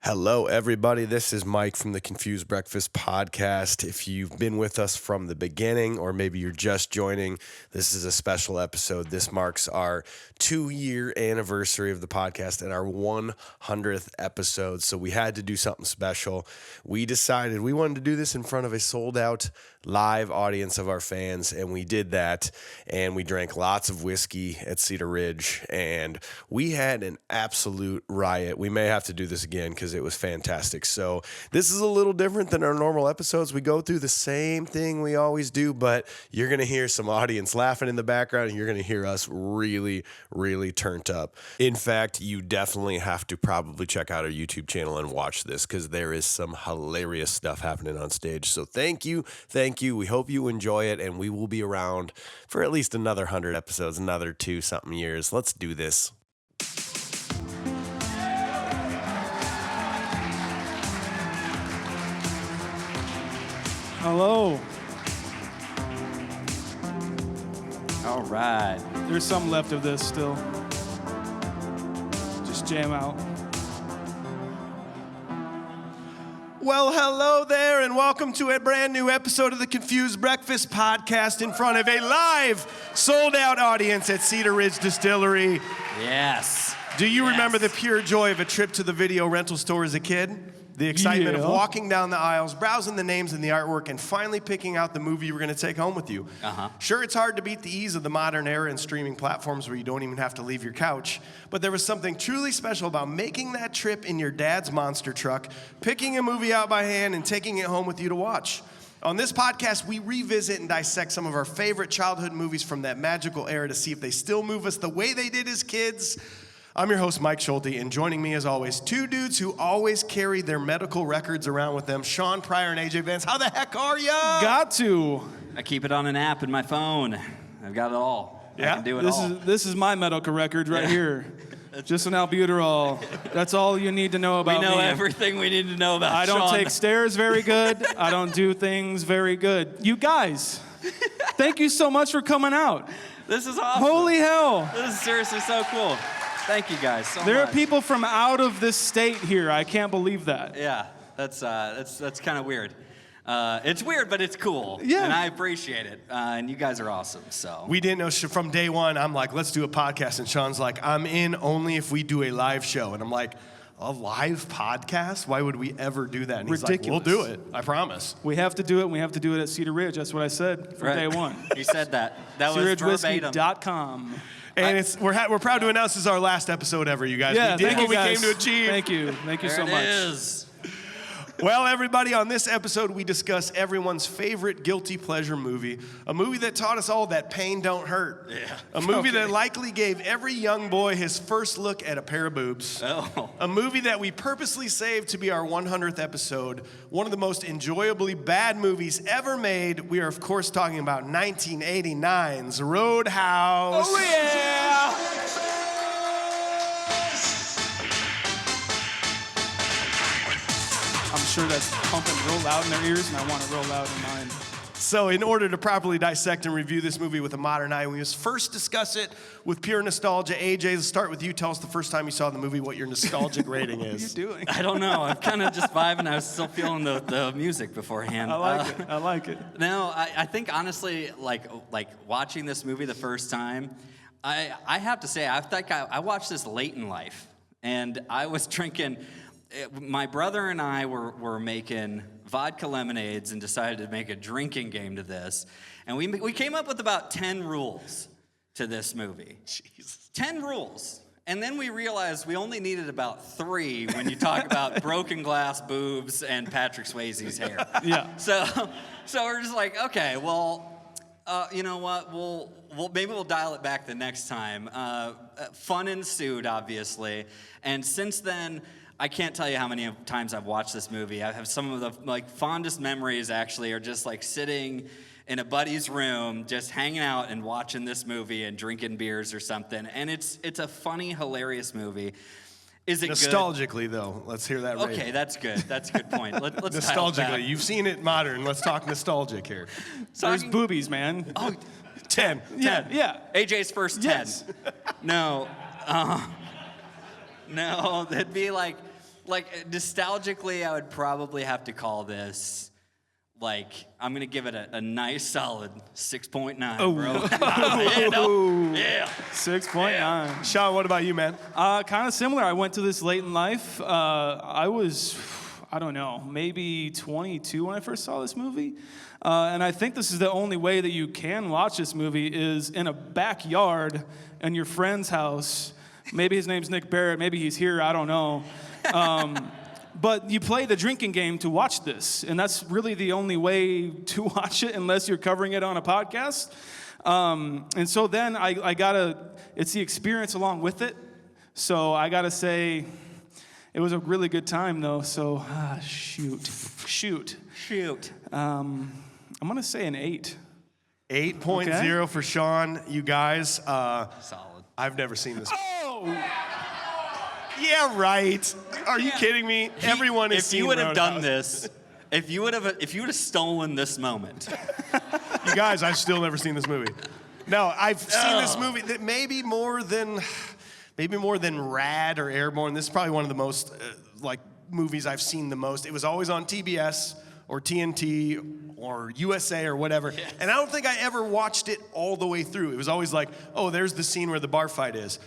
Hello, everybody. This is Mike from the Confused Breakfast podcast. If you've been with us from the beginning, or maybe you're just joining, this is a special episode. This marks our 2-year anniversary of the podcast and our 100th episode. So we had to do something special. We decided we wanted to do this in front of a sold-out live audience of our fans, and we did that, and we drank lots of whiskey at Cedar Ridge, and we had an absolute riot. We may have to do this again because it was fantastic. So this is a little different than our normal episodes. We go through the same thing we always do, but you're going to hear some audience laughing in the background, and you're going to hear us really, really turned up. In fact, you definitely have to probably check out our YouTube channel and watch this because there is some hilarious stuff happening on stage. So thank you. We hope you enjoy it, and we will be around for at least another 100 episodes, another 2-something years. Let's do this. Hello. All right. There's some left of this still. Just jam out. Well, hello there, and welcome to a brand new episode of the Confused Breakfast podcast in front of a live, sold-out audience at Cedar Ridge Distillery. Yes. Do you remember the pure joy of a trip to the video rental store as a kid? The excitement of walking down the aisles, browsing the names and the artwork, and finally picking out the movie you were going to take home with you. Sure, it's hard to beat the ease of the modern era and streaming platforms where you don't even have to leave your couch, but there was something truly special about making that trip in your dad's monster truck, picking a movie out by hand, and taking it home with you to watch. On this podcast, we revisit and dissect some of our favorite childhood movies from that magical era to see if they still move us the way they did as kids. I'm your host, Mike Schulte, and joining me as always, two dudes who always carry their medical records around with them, Shaun Pryor and AJ Vance. How the heck are ya? Got to. I keep it on an app in my phone. I've got it all. Yeah? I can do it all. This is my medical record right here. Just an albuterol. That's all you need to know about me. We know everything we need to know about I don't Shaun. take stairs very good. I don't do things very good. You guys, thank you so much for coming out. This is awesome. Holy hell. This is seriously so cool. Thank you guys so much. There are people from out of this state here. I can't believe that. Yeah, that's kind of weird. It's weird, but it's cool. Yeah. And I appreciate it. And you guys are awesome. So We didn't know from day one. I'm like, let's do a podcast. And Shaun's like, I'm in only if we do a live show. And I'm like, a live podcast? Why would we ever do that? And he's Ridiculous. like, we'll do it. I promise. We have to do it, and we have to do it at Cedar Ridge. That's what I said from day one. You said that. That was verbatim. CedarRidgeWhiskey.com. And we're proud to announce this is our last episode ever, you guys. Yeah, we did thank what you we guys. came to achieve. Thank you so much. It is. Well, everybody, on this episode, we discuss everyone's favorite guilty pleasure movie, a movie that taught us all that pain don't hurt, a movie that likely gave every young boy his first look at a pair of boobs, a movie that we purposely saved to be our 100th episode, one of the most enjoyably bad movies ever made. We are, of course, talking about 1989's Roadhouse. Oh, yeah! I'm sure that's pumping real loud in their ears, and I want it real loud in mine. So in order to properly dissect and review this movie with a modern eye, we must first discuss it with pure nostalgia. AJ, let's start with you. Tell us the first time you saw the movie, what your nostalgic rating is. What are you doing? I don't know. I'm kind of just vibing. I was still feeling the music beforehand. I like it. No, I think honestly, like watching this movie the first time, I have to say, I think I watched this late in life, and I was drinking. My brother and I were making vodka lemonades and decided to make a drinking game to this. And we came up with about 10 rules to this movie. Jesus. 10 rules. And then we realized we only needed about 3 when you talk about broken glass, boobs, and Patrick Swayze's hair. Yeah. So we're just like, okay, well, you know what? Maybe we'll dial it back the next time. Fun ensued, obviously. And since then, I can't tell you how many times I've watched this movie. I have some of the fondest memories actually are just like sitting in a buddy's room, just hanging out and watching this movie and drinking beers or something. And it's a funny, hilarious movie. Is it nostalgically, though? Let's hear that rating. Okay, that's good. That's a good point. Let's nostalgically. You've seen it modern. Let's talk nostalgic here. There's boobies, man. Oh, 10. Yeah. AJ's first 10. Yes. No, that'd be like like nostalgically, I would probably have to call this. Like, I'm going to give it a nice solid 6.9, bro. Yeah. 6.9. Yeah. Shaun, what about you, man? Kind of similar. I went to this late in life. I was, I don't know, maybe 22 when I first saw this movie. And I think this is the only way that you can watch this movie is in a backyard in your friend's house. Maybe his name's Nick Barrett. Maybe he's here. I don't know. But you play the drinking game to watch this, and that's really the only way to watch it unless you're covering it on a podcast. And so then I gotta, it's the experience along with it. So I gotta say, it was a really good time though, so shoot. I'm gonna say an 8. 8.0 okay. for Shaun, you guys. Solid. I've never seen this. Oh! Yeah, right. Are you kidding me? Everyone has seen If you would have Roadhouse. done this, if you would have stolen this moment, You guys, I've still never seen this movie. No, I've seen this movie that maybe more than Rad or Airborne. This is probably one of the most movies I've seen the most. It was always on TBS or TNT or USA or whatever. Yes. And I don't think I ever watched it all the way through. It was always like, oh, there's the scene where the bar fight is.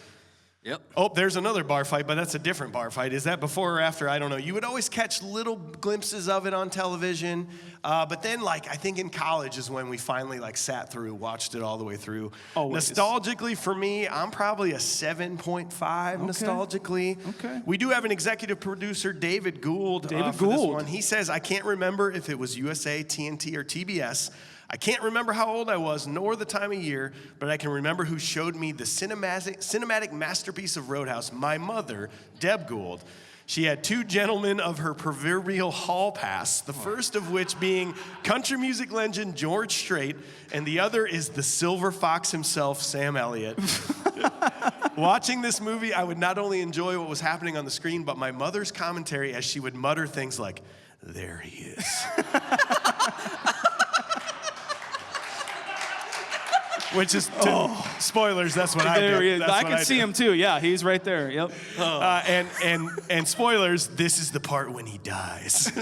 Yep. Oh, there's another bar fight, but that's a different bar fight. Is that before or after? I don't know. You would always catch little glimpses of it on television. But then, I think in college is when we finally, watched it all the way through. Always. Nostalgically, for me, I'm probably a 7.5 nostalgically. Okay. We do have an executive producer, David Gould. For this one. He says, I can't remember if it was USA, TNT, or TBS. I can't remember how old I was, nor the time of year, but I can remember who showed me the cinematic masterpiece of Roadhouse, my mother, Deb Gould. She had 2 gentlemen of her proverbial hall pass, the first of which being country music legend George Strait, and the other is the silver fox himself, Sam Elliott. Watching this movie, I would not only enjoy what was happening on the screen, but my mother's commentary as she would mutter things like, there he is. Which is, spoilers, that's what I did. There he is. That's I what can see him too. Yeah, he's right there. Yep. And spoilers, this is the part when he dies.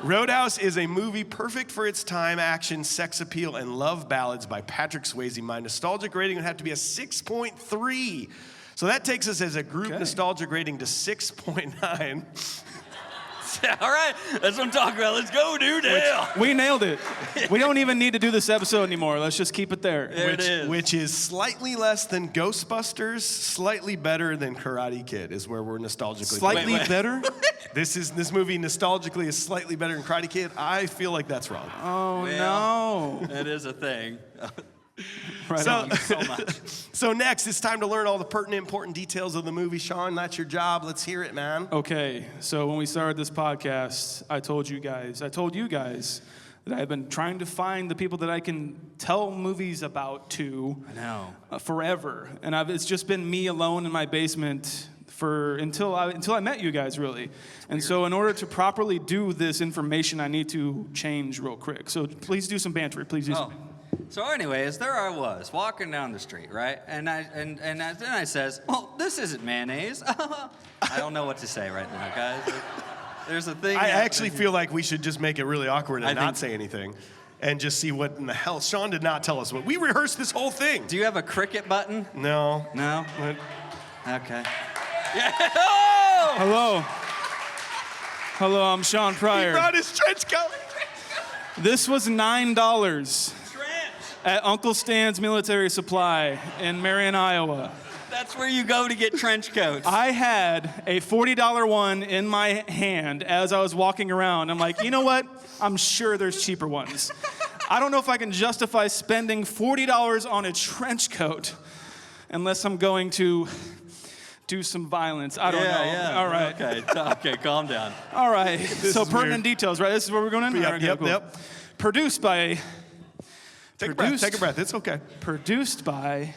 Roadhouse is a movie perfect for its time, action, sex appeal, and love ballads by Patrick Swayze. My nostalgic rating would have to be a 6.3. So that takes us as a group nostalgic rating to 6.9. All right, that's what I'm talking about. Let's go, dude. We nailed it. We don't even need to do this episode anymore. Let's just keep it there. Which is slightly less than Ghostbusters, slightly better than Karate Kid is where we're nostalgically. Slightly better? This movie nostalgically is slightly better than Karate Kid. I feel like that's wrong. Oh, no. That is a thing. Right Thank you so much. So next, it's time to learn all the pertinent, important details of the movie. Shaun, that's your job. Let's hear it, man. Okay, so when we started this podcast, I told you guys that I've been trying to find the people that I can tell movies about to. I know. Forever, and it's just been me alone in my basement until I met you guys, really. And so in order to properly do this information, I need to change real quick. So please do some banter. Please do some banter. So anyways, there I was, walking down the street, right? And then I says, well, this isn't mayonnaise. I don't know what to say right now, guys. There's a thing. I actually feel like we should just make it really awkward and not say anything. And just see what in the hell. Shaun did not tell us what. We rehearsed this whole thing. Do you have a cricket button? No. No? Okay. Yeah. Hello. Hello, I'm Shaun Pryor. He brought his trench coat. This was $9 at Uncle Stan's Military Supply in Marion, Iowa. That's where you go to get trench coats. I had a $40 one in my hand as I was walking around. I'm like, you know what? I'm sure there's cheaper ones. I don't know if I can justify spending $40 on a trench coat unless I'm going to do some violence. I don't know. Yeah. All right. Okay, calm down. All right. So pertinent details, right? This is where we're going in? Yep. Produced by... Take a breath. It's okay. Produced by...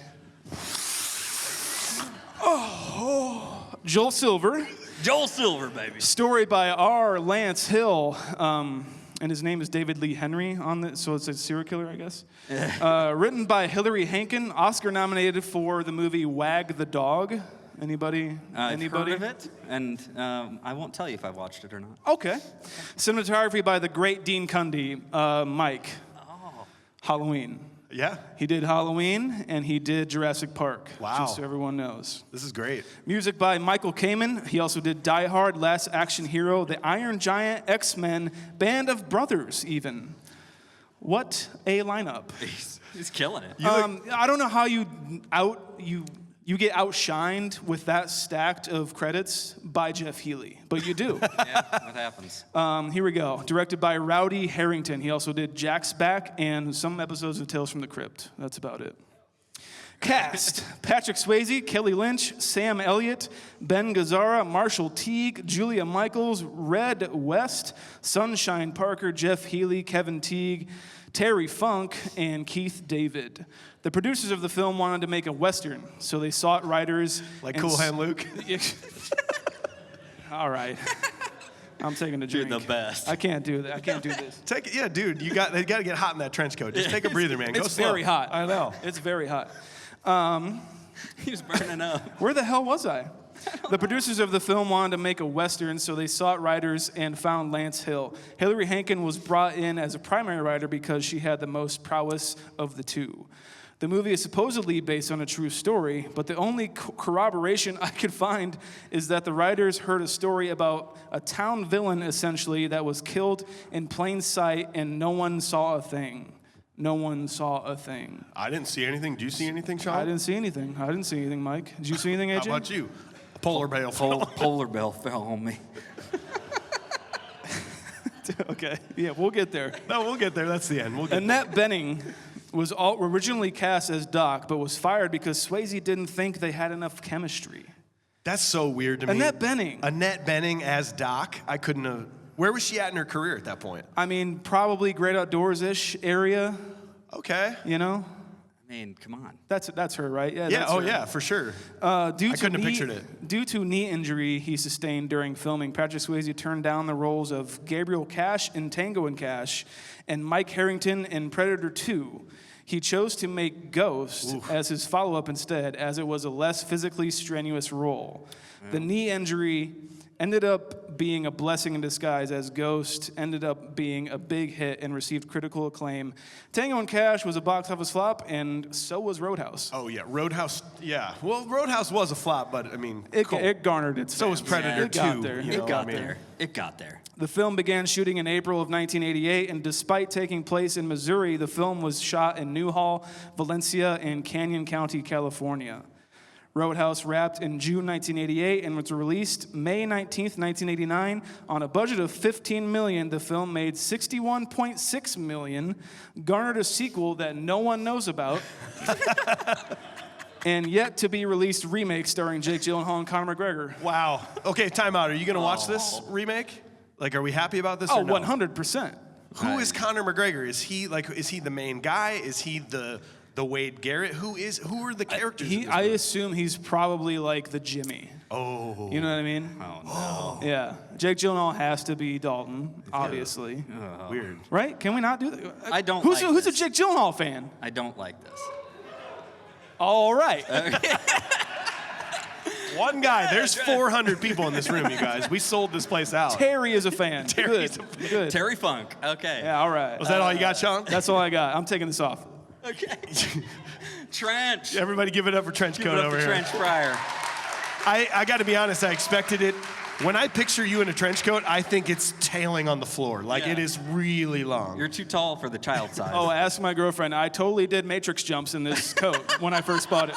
Joel Silver. Joel Silver, baby. Story by R. Lance Hill. And his name is David Lee Henry on it, so it's a serial killer, I guess. Written by Hilary Hankin, Oscar nominated for the movie Wag the Dog. Anybody? I've heard of it, and I won't tell you if I watched it or not. Okay. Cinematography by the great Dean Cundy. Mike. Oh. Halloween. Yeah. He did Halloween, and he did Jurassic Park. Wow. Just so everyone knows. This is great. Music by Michael Kamen. He also did Die Hard, Last Action Hero, The Iron Giant, X-Men, Band of Brothers, even. What a lineup. He's killing it. I don't know how you get outshined with that stacked of credits by Jeff Healy, but you do. Yeah, what happens? Here we go. Directed by Rowdy Harrington. He also did Jack's Back and some episodes of Tales from the Crypt. That's about it. Cast: Patrick Swayze, Kelly Lynch, Sam Elliott, Ben Gazzara, Marshall Teague, Julia Michaels, Red West, Sunshine Parker, Jeff Healy, Kevin Teague, Terry Funk, and Keith David. The producers of the film wanted to make a Western, so they sought writers... Like Cool Hand Luke? All right. I'm taking a drink. You're the best. I can't do that. I can't do this. Take it, yeah, dude. You got to get hot in that trench coat. Just take a breather, man. Go It's slow. very hot. I know. It's very hot. He's burning up. Where the hell was I? The producers of the film wanted to make a Western, so they sought writers and found Lance Hill. Hillary Hankin was brought in as a primary writer because she had the most prowess of the two. The movie is supposedly based on a true story, but the only corroboration I could find is that the writers heard a story about a town villain, essentially, that was killed in plain sight and no one saw a thing. No one saw a thing. I didn't see anything. Do you see anything, Shaun? I didn't see anything. Mike. Did you see anything, AJ? How about you? Polar bear. Polar bear fell on me. Okay. Yeah, we'll get there. No, we'll get there. That's the end. We'll get Annette Bening was originally cast as Doc, but was fired because Swayze didn't think they had enough chemistry. That's so weird to me. Annette Bening. Annette Bening as Doc. I couldn't have. Where was she at in her career at that point? I mean, probably Great Outdoors-ish area, Okay. you know? I mean, come on. That's her, right? Yeah. That's Oh, her. yeah, for sure. I couldn't have pictured it. Due to knee injury he sustained during filming, Patrick Swayze turned down the roles of Gabriel Cash in Tango and Cash and Mike Harrington in Predator 2. He chose to make Ghost as his follow-up instead, as it was a less physically strenuous role. Yeah. The knee injury ended up being a blessing in disguise, as Ghost ended up being a big hit and received critical acclaim. Tango and Cash was a box office flop, and so was Roadhouse. Oh, yeah. Roadhouse, yeah. Well, Roadhouse was a flop, but, I mean, It garnered its so was fans. Predator It 2. got there. You know, It got I mean, there. It got there. The film began shooting in April of 1988, and despite taking place in Missouri, the film was shot in Newhall, Valencia, and Canyon County, California. Roadhouse wrapped in June 1988 and was released May 19th, 1989. On a budget of $15 million, the film made $61.6 million, garnered a sequel that no one knows about, and yet to be released remake starring Jake Gyllenhaal and Conor McGregor. Wow. Okay, time out. Are you going to watch this remake? Like, are we happy about this Oh, or no? 100%. Who is Conor McGregor? Is he the main guy? Is he the Wade Garrett? Who are the characters? I assume he's probably like the Jimmy. Oh. You know what I mean? Oh, no. Yeah. Jake Gyllenhaal has to be Dalton, obviously. Weird. Right? Can we not do that? I don't Who's like a this. Jake Gyllenhaal fan? I don't like this. All right. One guy. There's 400 people in this room, you guys. We sold this place out. Terry is a fan. Terry's Good. Good. Terry Funk. Okay. Yeah, all right. Was that all you got, Shaun? That's all I got. I'm taking this off. Okay. Trench. Everybody give it up for Trench Give Coat it up over for here. Trench Fryer. I got to be honest, I expected it. When I picture you in a trench coat, I think it's tailing on the floor. Like, Yeah. it is really long. You're too tall for the child size. Oh, ask my girlfriend. I totally did Matrix jumps in this coat when I first bought it.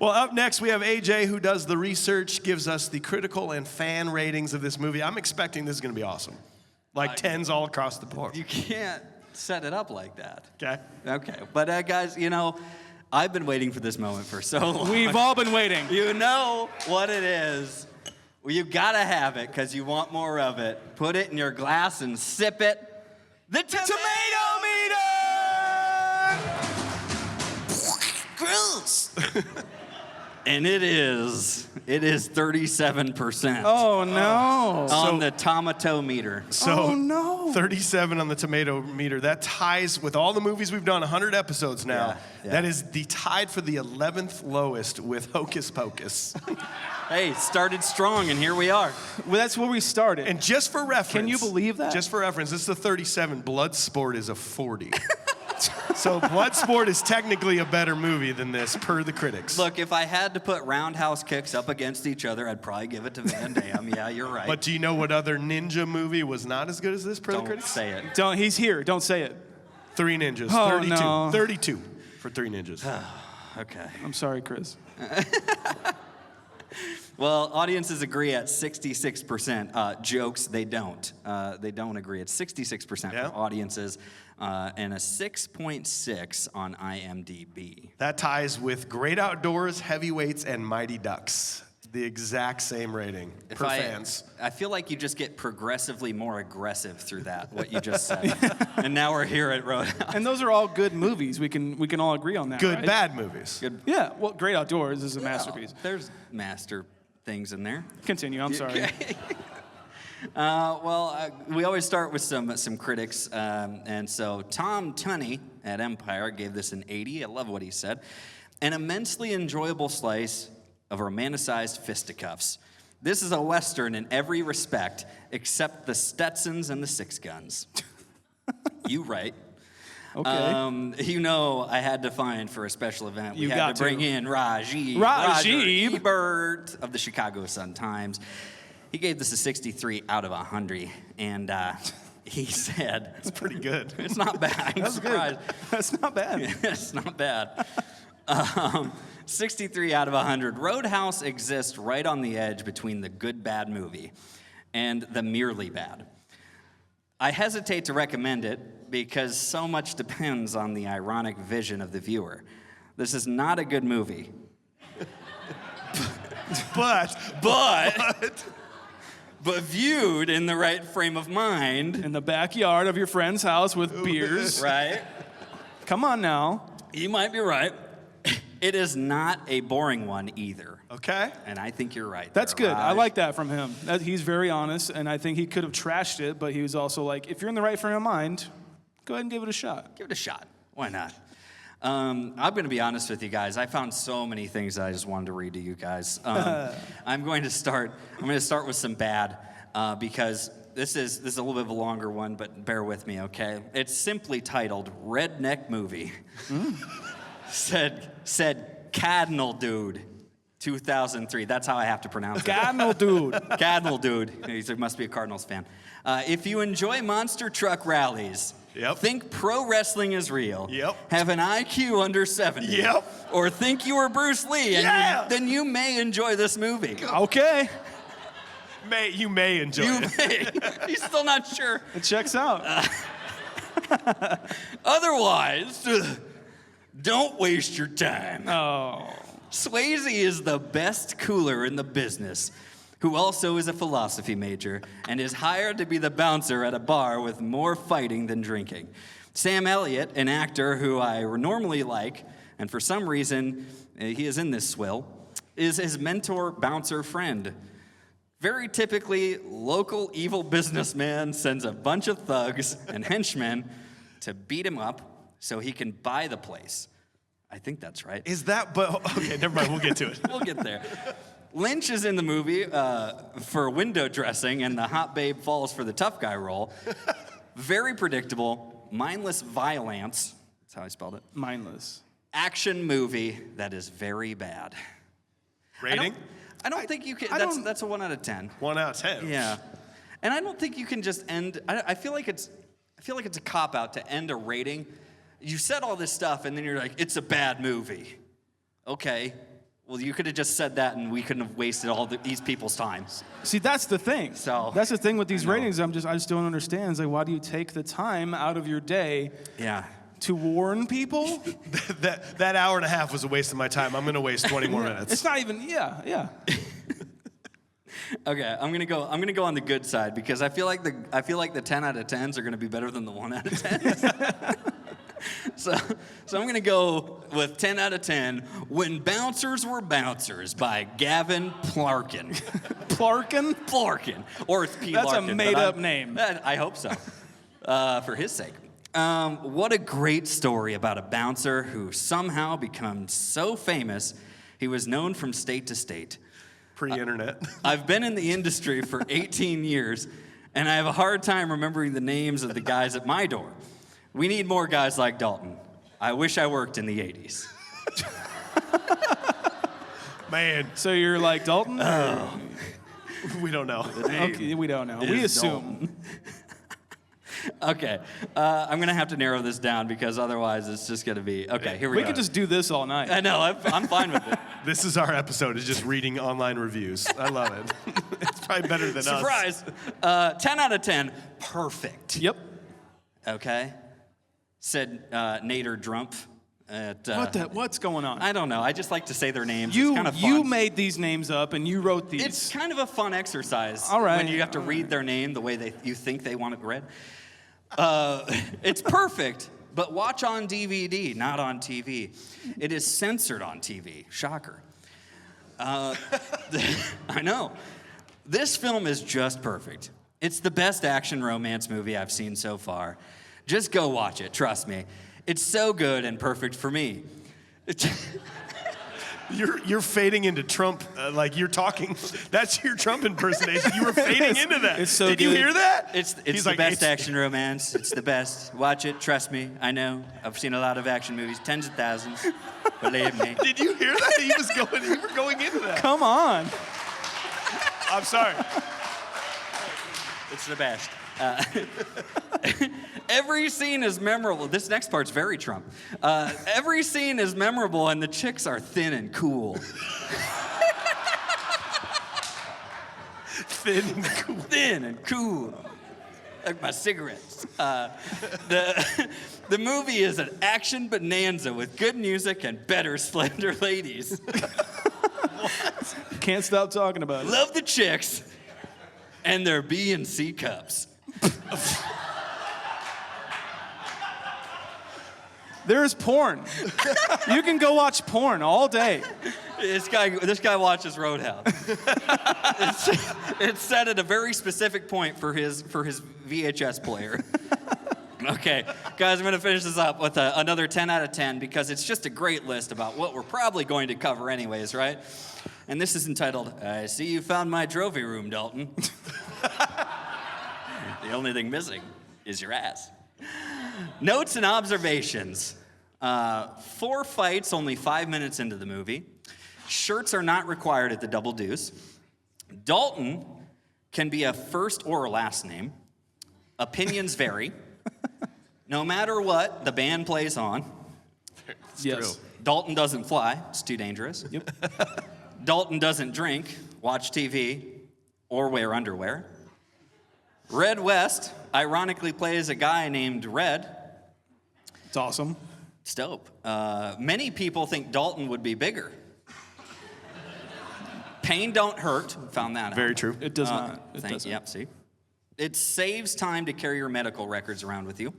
Well, up next, we have AJ, who does the research, gives us the critical and fan ratings of this movie. I'm expecting this is going to be awesome. Like 10s all across the board. You can't set it up like that. Okay. Okay. But guys, you know, I've been waiting for this moment for so long. We've all been waiting. You know what it is. Well, you gotta have it because you want more of it. Put it in your glass and sip it. The tomato meter! Gross. And it is 37%. Oh, no. On the tomato meter. So Oh, no. 37 on the tomato meter. That ties with all the movies we've done, 100 episodes now. Yeah. That is tied for the 11th lowest with Hocus Pocus. Hey, started strong, and here we are. Well, that's where we started. And just for reference. Can you believe that? Just for reference, this is a 37. Bloodsport is a 40. So Bloodsport is technically a better movie than this, per the critics. Look, if I had to put roundhouse kicks up against each other, I'd probably give it to Van Damme. Yeah, you're right. But do you know what other ninja movie was not as good as this, per the Don't critics? say it. He's here. Don't say it. Three Ninjas. Oh, 32. no. 32 for Three Ninjas. Okay. I'm sorry, Chris. Well, audiences agree at 66%. Jokes, they don't. They don't agree. It's 66% Yeah. for audiences and a 6.6 on IMDb. That ties with Great Outdoors, Heavyweights, and Mighty Ducks. The exact same rating per fans. I feel like you just get progressively more aggressive through that, what you just said. And now we're here at Roadhouse. And those are all good movies. We can all agree on that. Good, right? bad movies. Good. Yeah. Well, Great Outdoors is a masterpiece. There's master things in there. Continue. I'm sorry. We always start with some critics, and so Tom Tunney at Empire gave this an 80. I love what he said. An immensely enjoyable slice of romanticized fisticuffs. This is a Western in every respect, except the Stetsons and the Six Guns. You right. Okay. I had to find for a special event. We had to bring in Rajiv Ebert of the Chicago Sun-Times. He gave this a 63 out of 100, and he said... It's pretty good. It's not bad. I'm surprised. That's not bad. It's not bad. 63 out of 100. Roadhouse exists right on the edge between the good-bad movie and the merely bad. I hesitate to recommend it because so much depends on the ironic vision of the viewer. This is not a good movie. But viewed in the right frame of mind. In the backyard of your friend's house with beers. Right? Come on now. You might be right. It is not a boring one either. Okay. And I think you're right. That's there, good. I Raj. like that from him. He's very honest, and I think he could have trashed it, but he was also like, if you're in the right frame of mind, go ahead and give it a shot. Give it a shot. Why not? I'm going to be honest with you guys. I found so many things that I just wanted to read to you guys. I'm going to start with some bad because this is a little bit of a longer one, but bear with me, okay? It's simply titled Redneck Movie. Said Cardinal Dude, 2003. That's how I have to pronounce it. Cardinal Dude. Cardinal Dude. He must be a Cardinals fan. If you enjoy monster truck rallies, Yep. think pro wrestling is real, Yep. have an IQ under 70, Yep. or think you were Bruce Lee, and Yeah. then you may enjoy this movie. Okay. You may enjoy You it. may. He's still not sure. It checks out. Otherwise, don't waste your time. Oh. Swayze is the best cooler in the business, who also is a philosophy major and is hired to be the bouncer at a bar with more fighting than drinking. Sam Elliott, an actor who I normally like, and for some reason he is in this swill, is his mentor bouncer friend. Very typically, local evil businessman sends a bunch of thugs and henchmen to beat him up so he can buy the place. I think that's right. Is that, but, okay, never mind, we'll get to it. We'll get there. Lynch is in the movie for window dressing, and the hot babe falls for the tough guy role. Very predictable, mindless violence. That's how I spelled it. Mindless. Action movie that is very bad. Rating? I don't think you can. That's a 1 out of 10. 1 out of 10. Yeah, and I don't think you can just end. I feel like it's a cop out to end a rating. You said all this stuff, and then you're like, it's a bad movie. Okay. Well, you could have just said that, and we couldn't have wasted all these people's time. See, that's the thing. So, that's the thing with these ratings. I just don't understand. It's like, why do you take the time out of your day to warn people? that hour and a half was a waste of my time. I'm going to waste 20 more minutes. It's not even. Yeah. Okay, I'm gonna go on the good side because I feel like the 10 out of 10s are gonna be better than the 1 out of 10s. So I'm going to go with 10 out of 10, When Bouncers Were Bouncers by Gavin Plarkin. Plarkin? Plarkin. Or it's P. That's Larkin. a made-up name. I hope so, for his sake. What a great story about a bouncer who somehow becomes so famous, he was known from state to state. Pre-internet. I've been in the industry for 18 years, and I have a hard time remembering the names of the guys at my door. We need more guys like Dalton. I wish I worked in the 80s. Man. So you're like Dalton? We don't know. Okay, we don't know. We assume. Okay, I'm going to have to narrow this down because otherwise it's just going to be... Okay, here we go. We could just do this all night. I know, I'm fine with it. This is our episode, is just reading online reviews. I love it. It's probably better than us. Surprise! 10 out of 10, perfect. Yep. Okay? Said Nader Drumpf. What's going on? I don't know. I just like to say their names. It's kind of fun. You made these names up and you wrote these. It's kind of a fun exercise. All right. When you have to read their name the way you think they want it read. It's perfect, but watch on DVD, not on TV. It is censored on TV. Shocker. I know. This film is just perfect. It's the best action romance movie I've seen so far. Just go watch it, trust me. It's so good and perfect for me. You're fading into Trump, like you're talking. That's your Trump impersonation. You were fading into that. It's so Did good. you hear that? It's the best action romance. It's the best. Watch it, trust me. I know. I've seen a lot of action movies, tens of thousands. Believe me. Did you hear that? You were going into that. Come on. I'm sorry. It's the best. Every scene is memorable. This next part's very Trump. Every scene is memorable, and the chicks are thin and cool. Thin and cool. Thin and cool. Like my cigarettes. The movie is an action bonanza with good music and better slender ladies. Can't stop talking about it. Love the chicks and their B and C cups. There's porn. You can go watch porn all day. This guy watches Roadhouse. It's set at a very specific point for his VHS player. Okay, guys, I'm going to finish this up with another 10 out of 10 because it's just a great list about what we're probably going to cover anyways, right? And this is entitled, I see you found my trophy room, Dalton. The only thing missing is your ass. Notes and observations. 4 fights, only 5 minutes into the movie. Shirts are not required at the Double Deuce. Dalton can be a first or a last name. Opinions vary. No matter what, the band plays on. Yes. Dalton doesn't fly. It's too dangerous. Yep. Dalton doesn't drink, watch TV, or wear underwear. Red West ironically plays a guy named Red. It's awesome. It's dope. Many people think Dalton would be bigger. Pain don't hurt. Found that out. Very true. It does not. It doesn't. Yep, see? It saves time to carry your medical records around with you.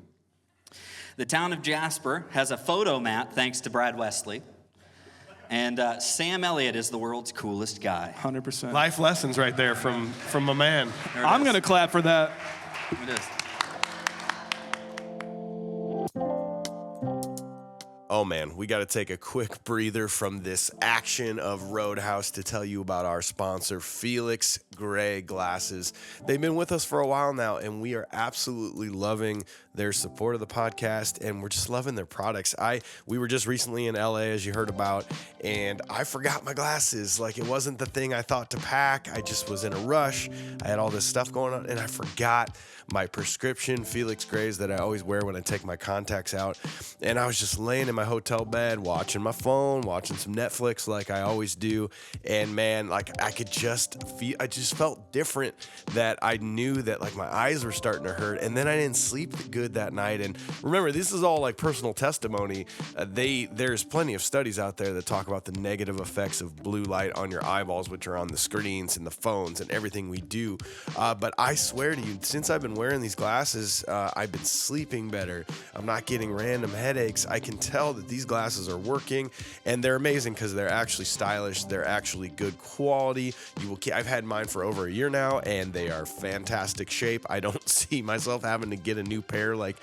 The town of Jasper has a photo mat thanks to Brad Wesley. And Sam Elliott is the world's coolest guy. 100%. Life lessons right there from a man. I'm going to clap for that. It is. Oh man, we got to take a quick breather from this action of Roadhouse to tell you about our sponsor, Felix Gray Glasses. They've been with us for a while now, and we are absolutely loving their support of the podcast, and we're just loving their products. We were just recently in LA, as you heard about, and I forgot my glasses. Like, it wasn't the thing I thought to pack. I just was in a rush. I had all this stuff going on, and I forgot my prescription Felix Grays that I always wear when I take my contacts out. And I was just laying in my hotel bed, watching my phone, watching some Netflix like I always do. And man, like I just just felt different, that I knew that like my eyes were starting to hurt, and then I didn't sleep good that night. And remember, this is all like personal testimony. There's plenty of studies out there that talk about the negative effects of blue light on your eyeballs, which are on the screens and the phones and everything we do. But I swear to you, since I've been wearing these glasses, I've been sleeping better. I'm not getting random headaches. I can tell that these glasses are working, and they're amazing because they're actually stylish. They're actually good quality. I've had mine for over a year now, and they are fantastic shape. I don't see myself having to get a new pair like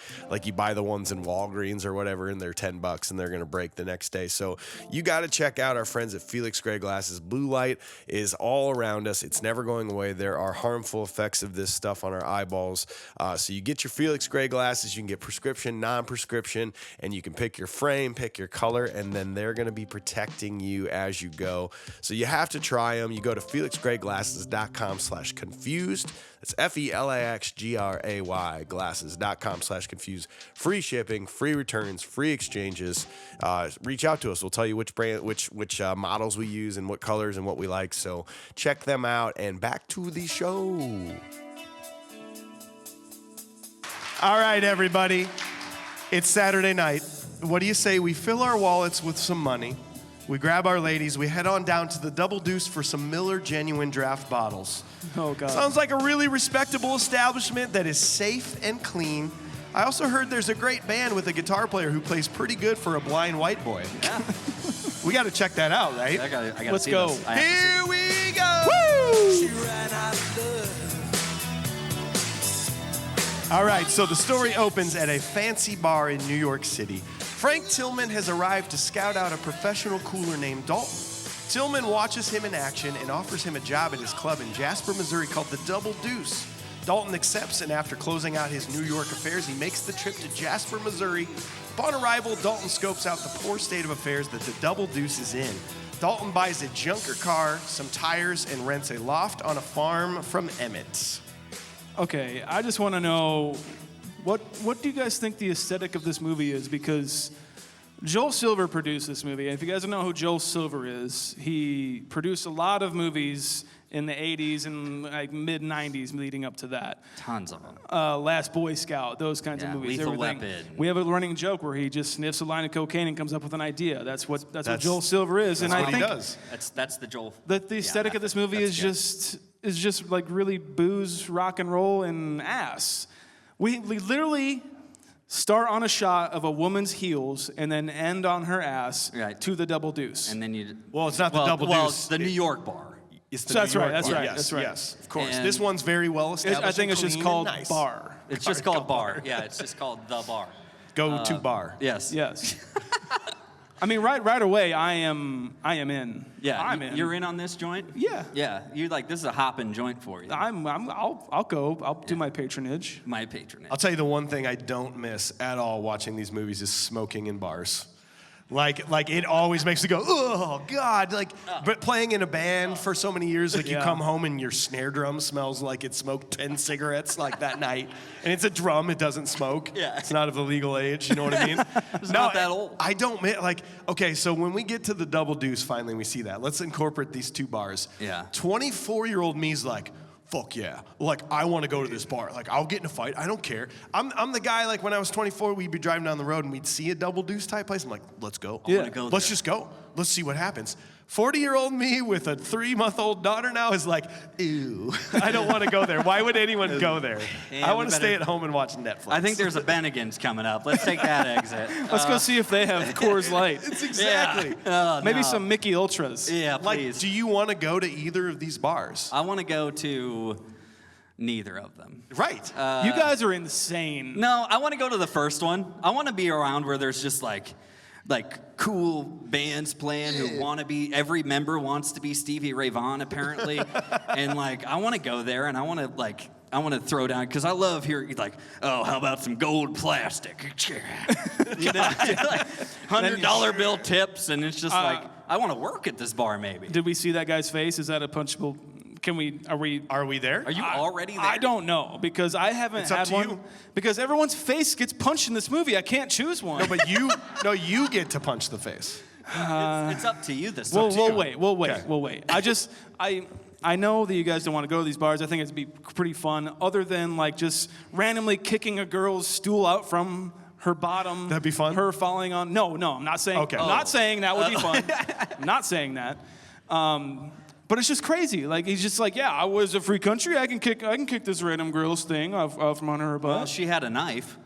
you buy the ones in Walgreens or whatever, and they're $10 and they're going to break the next day. So you got to check out our friends at Felix Gray Glasses. Blue light is all around us. It's never going away. There are harmful effects of this stuff on our eyeballs. So you get your Felix Gray glasses. You can get prescription, non-prescription, and you can pick your frame, pick your color, and then they're going to be protecting you as you go. So you have to try them. You go to felixgrayglasses.com/confused. That's FELIXGRAY glasses.com/confused. Free shipping, free returns, free exchanges. Reach out to us. We'll tell you which brand, which models we use and what colors and what we like. So check them out. And back to the show. All right, everybody. It's Saturday night. What do you say we fill our wallets with some money, we grab our ladies, we head on down to the Double Deuce for some Miller Genuine Draft bottles. Oh, God. Sounds like a really respectable establishment that is safe and clean. I also heard there's a great band with a guitar player who plays pretty good for a blind white boy. Yeah. We got to check that out, right? I gotta Let's see go. this. Here we go! Woo! All right, so the story opens at a fancy bar in New York City. Frank Tillman has arrived to scout out a professional cooler named Dalton. Tillman watches him in action and offers him a job at his club in Jasper, Missouri called the Double Deuce. Dalton accepts, and after closing out his New York affairs, he makes the trip to Jasper, Missouri. Upon arrival, Dalton scopes out the poor state of affairs that the Double Deuce is in. Dalton buys a junker car, some tires, and rents a loft on a farm from Emmett. Okay, I just want to know, what do you guys think the aesthetic of this movie is? Because Joel Silver produced this movie. And if you guys don't know who Joel Silver is, he produced a lot of movies in the 80s and like mid-90s leading up to that. Tons of them. Last Boy Scout, those kinds of movies. Lethal everything. Weapon. We have a running joke where he just sniffs a line of cocaine and comes up with an idea. That's what Joel Silver is. That's and what I think he does. That's the Joel. the aesthetic of this movie is just like really booze, rock and roll, and ass. We literally start on a shot of a woman's heels and then end on her ass to the Double Deuce. And then you. Well, it's not the Double Deuce. Well, it's the New York bar. It's the That's New right, York that's bar. right, Yes, that's right. yes, of course. And this one's very well established. I think it's just clean called and nice. Bar. It's just called bar. Yeah, it's just called the bar. Go to bar. Yes. Yes. I mean, right away, I am in. Yeah. I'm in. You're in on this joint? Yeah. Yeah. You're like, this is a hopping joint for you. I'll go. I'll do my patronage. My patronage. I'll tell you the one thing I don't miss at all watching these movies is smoking in bars. Like it always makes me go, oh God! But playing in a band for so many years, you come home and your snare drum smells like it smoked 10 cigarettes that night, and it's a drum; it doesn't smoke. Yeah. It's not of the legal age. You know what I mean? It's not that old. I don't okay. So when we get to the Double Deuce, finally we see that. Let's incorporate these two bars. Yeah. 24-year-old me's like, fuck yeah. I want to go to this bar. I'll get in a fight. I don't care. I'm the guy, when I was 24, we'd be driving down the road and we'd see a Double Deuce type place. I'm like, let's go. I wanna go Let's there. just go. Let's see what happens. 40-year-old me with a 3-month-old daughter now is like, ew. I don't want to go there. Why would anyone go there? Yeah, I want to stay at home and watch Netflix. I think there's a Bennigan's coming up. Let's take that exit. Let's go see if they have Coors Light. It's exactly. Yeah. Maybe No. some Mickey Ultras. Yeah, please. Do you want to go to either of these bars? I want to go to neither of them. Right. You guys are insane. No, I want to go to the first one. I want to be around where there's just like cool bands playing who want to be, every member wants to be Stevie Ray Vaughan apparently. And I want to go there and I want to throw down, because I love hearing oh, how about some gold plastic? You know, $100 bill tips, and it's just I want to work at this bar maybe. Did we see that guy's face? Is that a punchable? Are we there? Are you already there? I don't know, because I haven't It's up had to one. you. Because everyone's face gets punched in this movie. I can't choose one. No, but you get to punch the face. It's up to you this time. We'll wait. Okay. We'll wait. I know that you guys don't want to go to these bars. I think it'd be pretty fun, other than like just randomly kicking a girl's stool out from her bottom. That'd be fun? Her falling on. No, I'm not saying. Okay. I'm not saying that would be fun. I'm not saying that. But it's just crazy. Like he's just like, yeah, I was a free country. I can kick this random girl's thing off from under her butt. Well, she had a knife.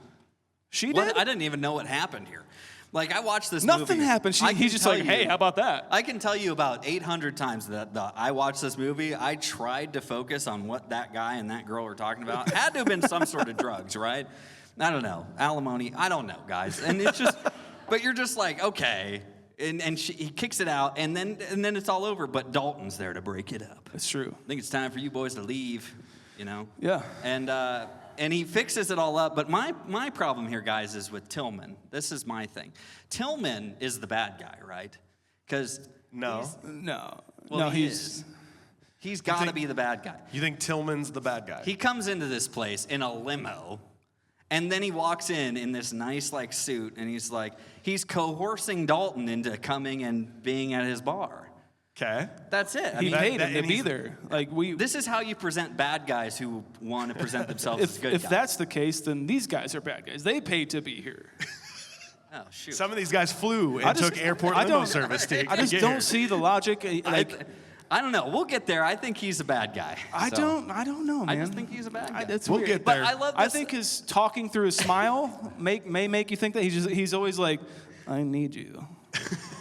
She did. Well, I didn't even know what happened here. Like, I watched this Nothing movie. happened. He's just like, hey, how about that? I can tell you about 800 times that I watched this movie. I tried to focus on what that guy and that girl were talking about. Had to have been some sort of drugs, right? I don't know. Alimony. I don't know, guys. And it's just, but you're just like, okay. And he kicks it out, and then it's all over. But Dalton's there to break it up. That's true. I think it's time for you boys to leave, you know? Yeah. And he fixes it all up. But my problem here, guys, is with Tillman. This is my thing. Tillman is the bad guy, right? Because No, he's got to be the bad guy. You think Tillman's the bad guy? He comes into this place in a limo, and then he walks in this nice like suit, and he's coercing Dalton into coming and being at his bar. Okay. That's it. he paid him to be there. This is how you present bad guys who want to present themselves as good guys. If that's the case, then these guys are bad guys. They paid to be here. Oh, shoot. Some of these guys flew and took airport limo service to I just get don't here. see the logic. I don't know. We'll get there. I think he's a bad guy. I don't know, man. I just think he's a bad guy. That's We'll weird. get But there. I love this. I think his talking through his smile may make you think that he's always like, I need you.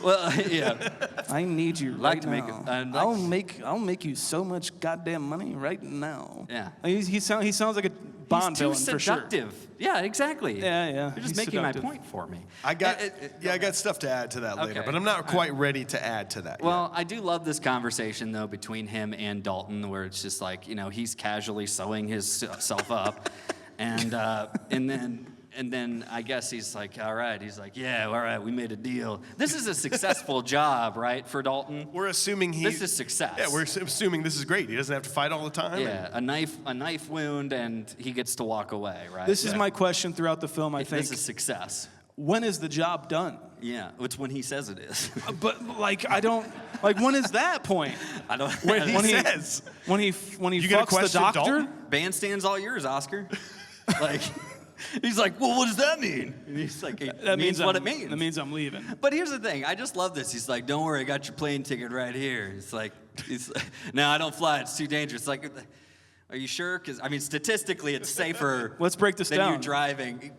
Well, yeah. I need you Like right to make now. it- I'll make you so much goddamn money right now. Yeah. He sounds like a Bond He's too villain for sure. seductive. Yeah, exactly. Yeah. You're just He's making seductive. my point for me. I got stuff to add to that later, Okay. but I'm not quite ready to add to that Well, I do love this conversation, though, between him and Dalton, where it's just like, he's casually sewing himself up. And then I guess he's like, all right. He's like, yeah, all right, we made a deal. This is a successful job, right, for Dalton? yet. We're assuming This is success. Yeah, we're assuming this is great. He doesn't have to fight all the time. Yeah, a knife wound, and he gets to walk away, right? This is my question throughout the film, I think. This is success. When is the job done? Yeah, it's when he says it is. But I don't when is that point? I don't. When he When he- says. When he You gonna fucks the question doctor? Dalton? Bandstand's all yours, Oscar. Like, he's like, well, what does that mean? And he's like, it means what it means. That means I'm leaving. But here's the thing. I just love this. He's like, don't worry, I got your plane ticket right here. No, I don't fly. It's too dangerous. Like, are you sure? Because, statistically, it's safer Let's break this than down. you driving.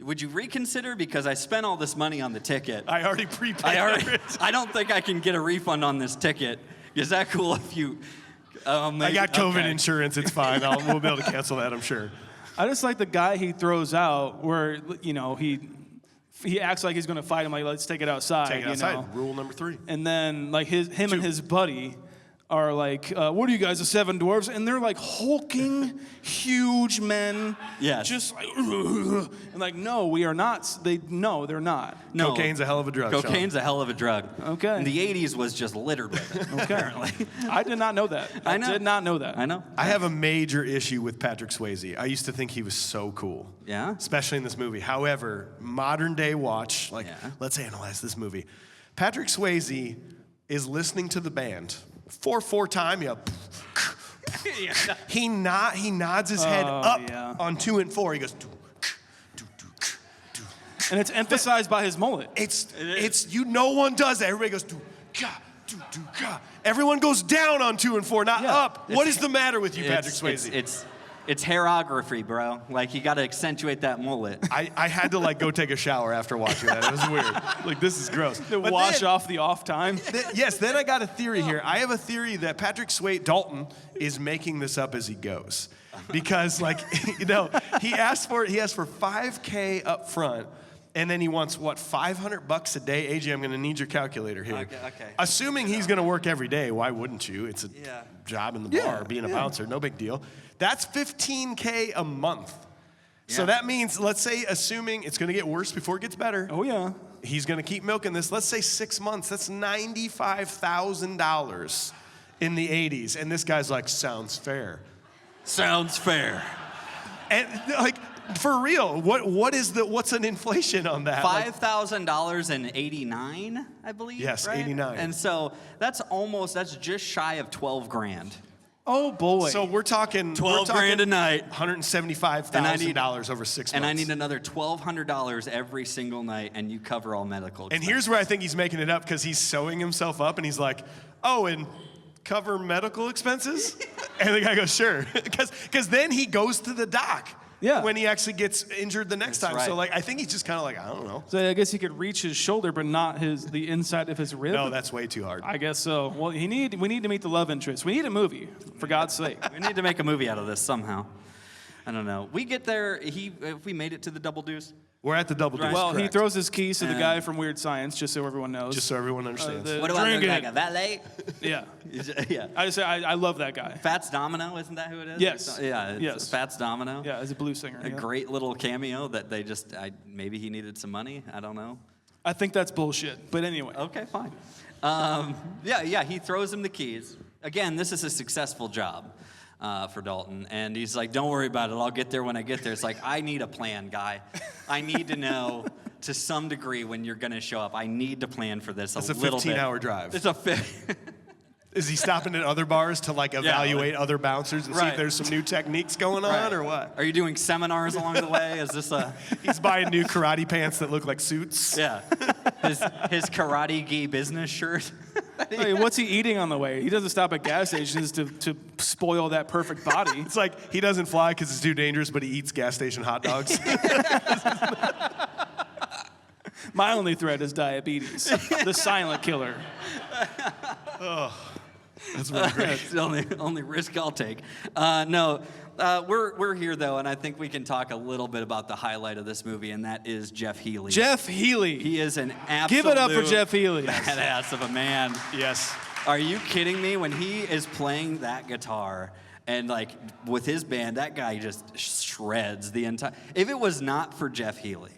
Would you reconsider? Because I spent all this money on the ticket. I already prepaid. I don't think I can get a refund on this ticket. Is that cool if you... I got COVID okay. insurance. It's fine. We'll be able to cancel that, I'm sure. I just like the guy he throws out where, he acts like he's going to fight him, like, let's take it outside. Take it outside. Rule number 3. And then, like, him and his buddy are like, what are you guys, the 7 dwarves? And they're like hulking, huge men. Yes. Just like, and like, no, we are not. No, they're not. No. Cocaine's a hell of a drug. Cocaine's a hell of a drug. Okay. And the 80s was just littered with it, apparently. I did not know that. I know. did not know that. I know. I have a major issue with Patrick Swayze. I used to think he was so cool. Yeah? Especially in this movie. However, modern day watch, Yeah. let's analyze this movie. Patrick Swayze is listening to the band. 4/4 time, he nods his head up on 2 and 4. He goes, And it's emphasized by his mullet. no one does that. Everybody goes, everyone goes down on 2 and 4, not up. What is the matter with you, Patrick Swayze? It's hairography, bro. Like, you got to accentuate that mullet. I had to go take a shower after watching that. It was weird. This is gross. But Wash then- off the off time. Then I got a theory here. I have a theory that Patrick Swayze, Dalton, is making this up as he goes. Because, he asked for $5K up front, and then he wants, $500 a day? AJ, I'm going to need your calculator here. Okay. Assuming he's going to work every day, why wouldn't you? It's a job in the bar, being a bouncer, no big deal. That's $15K a month. So that means, let's say, assuming it's going to get worse before it gets better. Oh, yeah. He's going to keep milking this. Let's say 6 months. That's $95,000 in the 80s. And this guy's like, sounds fair. Sounds fair. And For real, what's an inflation on that? $5,000 I believe. Yes, right? 89. And so that's just shy of 12 grand. Oh boy. So we're talking 12 grand a night. $175,000 over 6 months. And I need another $1,200 every single night, and you cover all medical expenses. And here's where I think he's making it up, because he's sewing himself up, and he's like, oh, and cover medical expenses? And the guy goes, sure. Because then he goes to the doc. Yeah. When he actually gets injured the next time. right. So, like, I think he's just kind of like, I don't know. So I guess he could reach his shoulder, but not the inside of his rib. No, that's way too hard. I guess so. Well, we need to meet the love interest. We need a movie, for God's sake. We need to make a movie out of this somehow. I don't know. We get there. If we made it to the Double Deuce. We're at the Double Deuce. Well, he correct. throws his keys to the guy from Weird Science, just so everyone knows. Just so everyone understands. What do I look Drinking. like, a valet? Yeah. Yeah. I love that guy. Fats Domino, isn't that who it is? Yes. Yeah. It's Yes. Fats Domino. Yeah, as a blues singer. A yeah. great little cameo that they just. Maybe he needed some money. I don't know. I think that's bullshit. But anyway. Okay, fine. He throws him the keys. Again, this is a successful job for Dalton. And he's like, don't worry about it. I'll get there when I get there. It's like, I need a plan, guy. I need to know to some degree when you're going to show up. I need to plan for this It's a little bit. It's a 15-hour drive. It's a Is he stopping at other bars to, like, evaluate other bouncers and see Right. if there's some new techniques going on or what? Are you doing seminars along the way? Is this a... He's buying new karate pants that look like suits. Yeah. His karate gi business shirt. Hey, what's he eating on the way? He doesn't stop at gas stations to spoil that perfect body. It's like he doesn't fly because it's too dangerous, but he eats gas station hot dogs. My only threat is diabetes, the silent killer. That's really great. That's the only risk I'll take. We're here, though, and I think we can talk a little bit about the highlight of this movie, and that is Jeff Healy. Jeff Healy. He is an absolute Give it up for Jeff Healy. badass of a man. Yes. Are you kidding me? When he is playing that guitar and, like, with his band, that guy just shreds the entire... If it was not for Jeff Healy,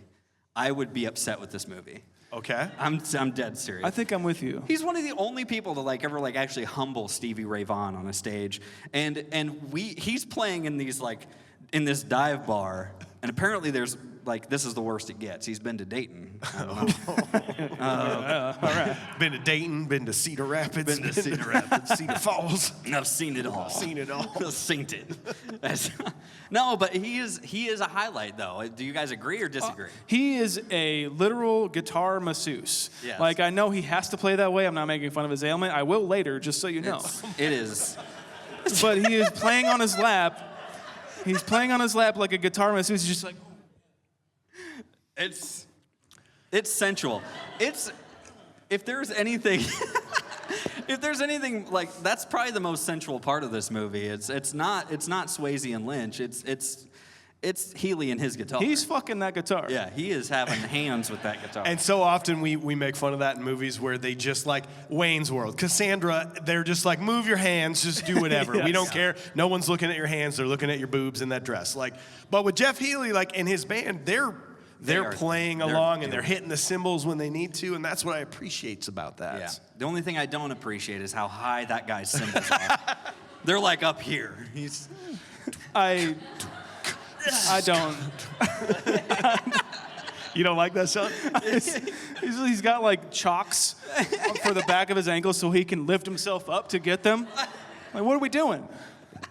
I would be upset with this movie. Okay. I'm dead serious. I think I'm with you. He's one of the only people to ever actually humble Stevie Ray Vaughan on a stage, and he's playing in this dive bar, and apparently there's this is the worst it gets. He's been to Dayton. I don't know. All right. Been to Dayton, been to Cedar Rapids, Been to Cedar Rapids. Cedar Falls. I've seen it all. Seen it all. Seen it. No, but he is a highlight though. Do you guys agree or disagree? He is a literal guitar masseuse. Yes. I know he has to play that way. I'm not making fun of his ailment. I will later, just so you know. It is. But he is playing on his lap. He's playing on his lap like a guitar masseuse. He's just like... It's sensual. If there's anything that's probably the most sensual part of this movie. It's not Swayze and Lynch. It's Healy and his guitar. He's fucking that guitar. Yeah, he is having hands with that guitar. And so often we make fun of that in movies where they just Wayne's World. Cassandra, they're just move your hands, just do whatever. Yes. We don't care. No one's looking at your hands. They're looking at your boobs in that dress. But with Jeff Healy, and his band, they're playing along and they're hitting the cymbals when they need to, and that's what I appreciate about that. Yeah. The only thing I don't appreciate is how high that guy's cymbals are. They're up here. I don't. You don't like that, Shaun? He's got chocks for the back of his ankles so he can lift himself up to get them. What are we doing?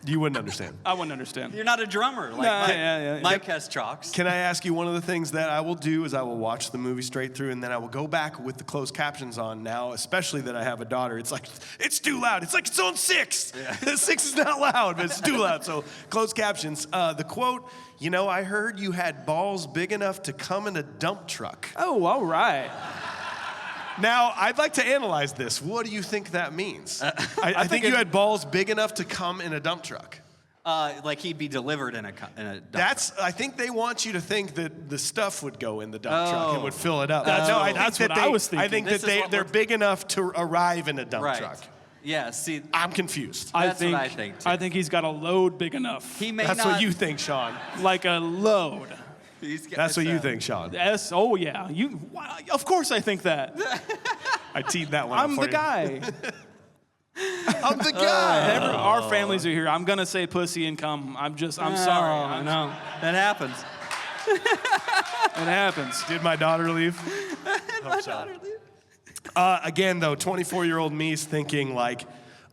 You wouldn't understand. I wouldn't understand. You're not a drummer. Mike has chalks. Can I ask you, one of the things that I will do is I will watch the movie straight through, and then I will go back with the closed captions on now, especially that I have a daughter. It's it's too loud. It's on 6. Yeah. 6 is not loud, but it's too loud. So closed captions. The quote, I heard you had balls big enough to come in a dump truck. Oh, all right. Now, I'd like to analyze this. What do you think that means? I think you had balls big enough to come in a dump truck. He'd be delivered in a dump truck. I think they want you to think that the stuff would go in the dump truck and would fill it up. I was thinking. I think that they're big enough to arrive in a dump truck. Yeah, see, I'm confused. That's what I think, too. I think he's got a load big enough. That's what you think, Shaun. Like a load. That's what you think, Shaun. Yes. Oh yeah. Of course I think that. I teed that one. I'm the guy. I'm the guy. Our families are here. I'm gonna say pussy and cum. I'm sorry. I know that happens. It happens. Did my daughter leave? Again, though, 24-year-old me is thinking, like,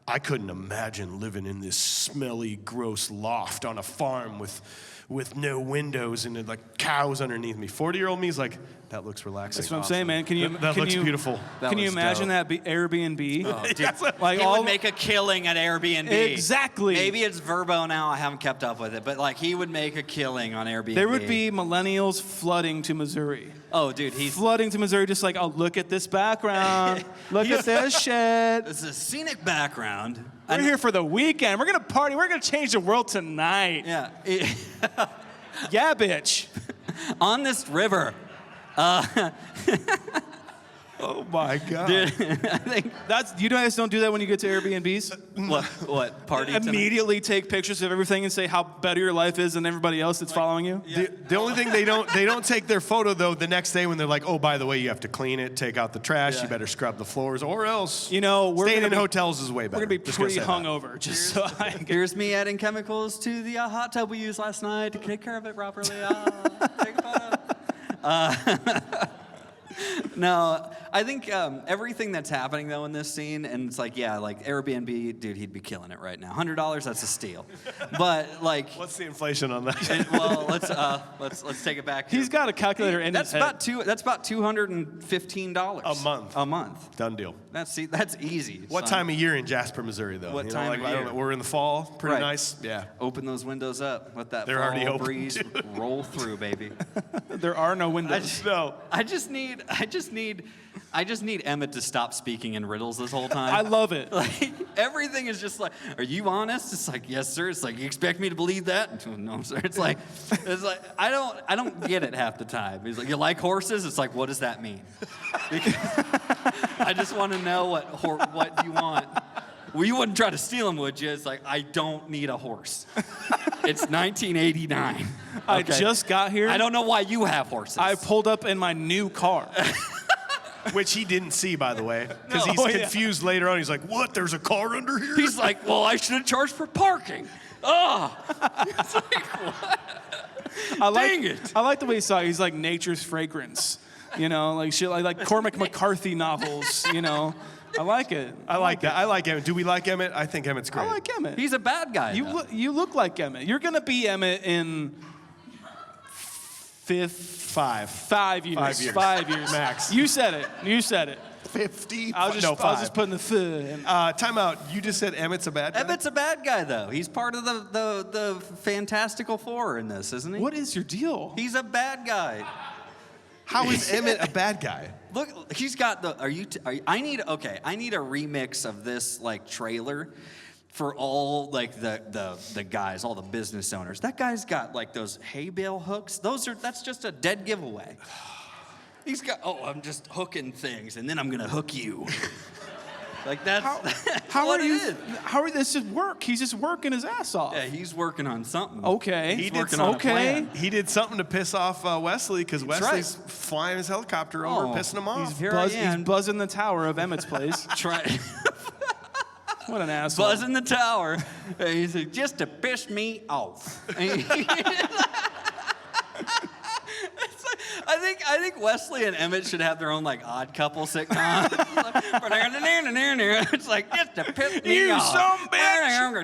I couldn't imagine living in this smelly, gross loft on a farm with no windows and like cows underneath me. 40-year-old me is like, that looks relaxing. That's what I'm saying, man. That looks beautiful. Can you imagine that Airbnb? Oh, dude. Like he would make a killing at Airbnb. Exactly. Maybe it's Verbo now. I haven't kept up with it, but like he would make a killing on Airbnb. There would be millennials flooding to Missouri. Oh, dude, he's flooding to Missouri, just like, oh, look at this background. Look at this shit. It's a scenic background. We're here for the weekend. We're gonna party. We're gonna change the world tonight. Yeah. Yeah, bitch. On this river. Oh my God. Dude, I think You guys don't do that when you get to Airbnbs? what party tonight? Immediately take pictures of everything and say how better your life is than everybody else that's following you? Yeah. The only thing they don't take their photo though the next day when they're like, oh, by the way, you have to clean it, take out the trash, Yeah. you better scrub the floors, or else You know, staying in hotels is way better. We're gonna be Just pretty say that. hungover. Just so I can Here's me adding chemicals to the hot tub we used last night to take care of it properly. Take a photo. No, I think everything that's happening though in this scene, and it's like, yeah, like Airbnb, dude, he'd be killing it right now. $100, that's a steal. But like, What's the inflation on that? well, let's take it back. He's got a calculator in his head. That's about $215 A month. A month. Done deal. That's easy. What son. time of year in Jasper, Missouri, though? What You know, time like, of I don't year? know, we're in the fall. Pretty Right. nice. Yeah. Open those windows up. Let that They're fall already open, breeze dude. roll through, baby. There are no windows. I just need Emmett to stop speaking in riddles this whole time. I love it. Like everything is just like, are you honest? It's like, yes, sir. It's like, you expect me to believe that? No, sir. It's like I don't get it half the time. He's like, you like horses? It's like, what does that mean? Because I just want to know what you want. Well, you wouldn't try to steal them, would you? It's like, I don't need a horse. It's 1989. Okay? I just got here. I don't know why you have horses. I pulled up in my new car. Which he didn't see, by the way, because No, he's yeah. confused later on. He's like, what? There's a car under here? He's like, well, I should have charged for parking. Oh. It's like, what? Dang it. I like the way he saw it. He's like nature's fragrance. You know, like shit like Cormac McCarthy novels, you know. I like it. I like that. I like Emmett. Do we like Emmett? I think Emmett's great. I like Emmett. He's a bad guy. though. You look like Emmett. You're gonna be Emmett in 5 years. 5 years. 5 years Max. You said it. 50? I was just putting the in. Time out. You just said Emmett's a bad guy? Emmett's a bad guy, though. He's part of the Fantastical Four in this, isn't he? What is your deal? He's a bad guy. How is Emmett a bad guy? Look, he's got the. I need a remix of this like trailer for all like the guys, all the business owners. That guy's got like those hay bale hooks. That's just a dead giveaway. He's got. Oh, I'm just hooking things, and then I'm gonna hook you. Like that's How what are it you? is. How are this? Just work. He's just working his ass off. Yeah, he's working on something. Okay. He's working on a plan. He did something to piss off Wesley because Wesley's flying his helicopter over, Oh, pissing him off. He's buzzing the tower of Emmett's place. Try What an asshole. buzzing the tower. He's like, just to piss me off. I think Wesley and Emmett should have their own like odd couple sitcom. It's like just to piss me You off. some bitch.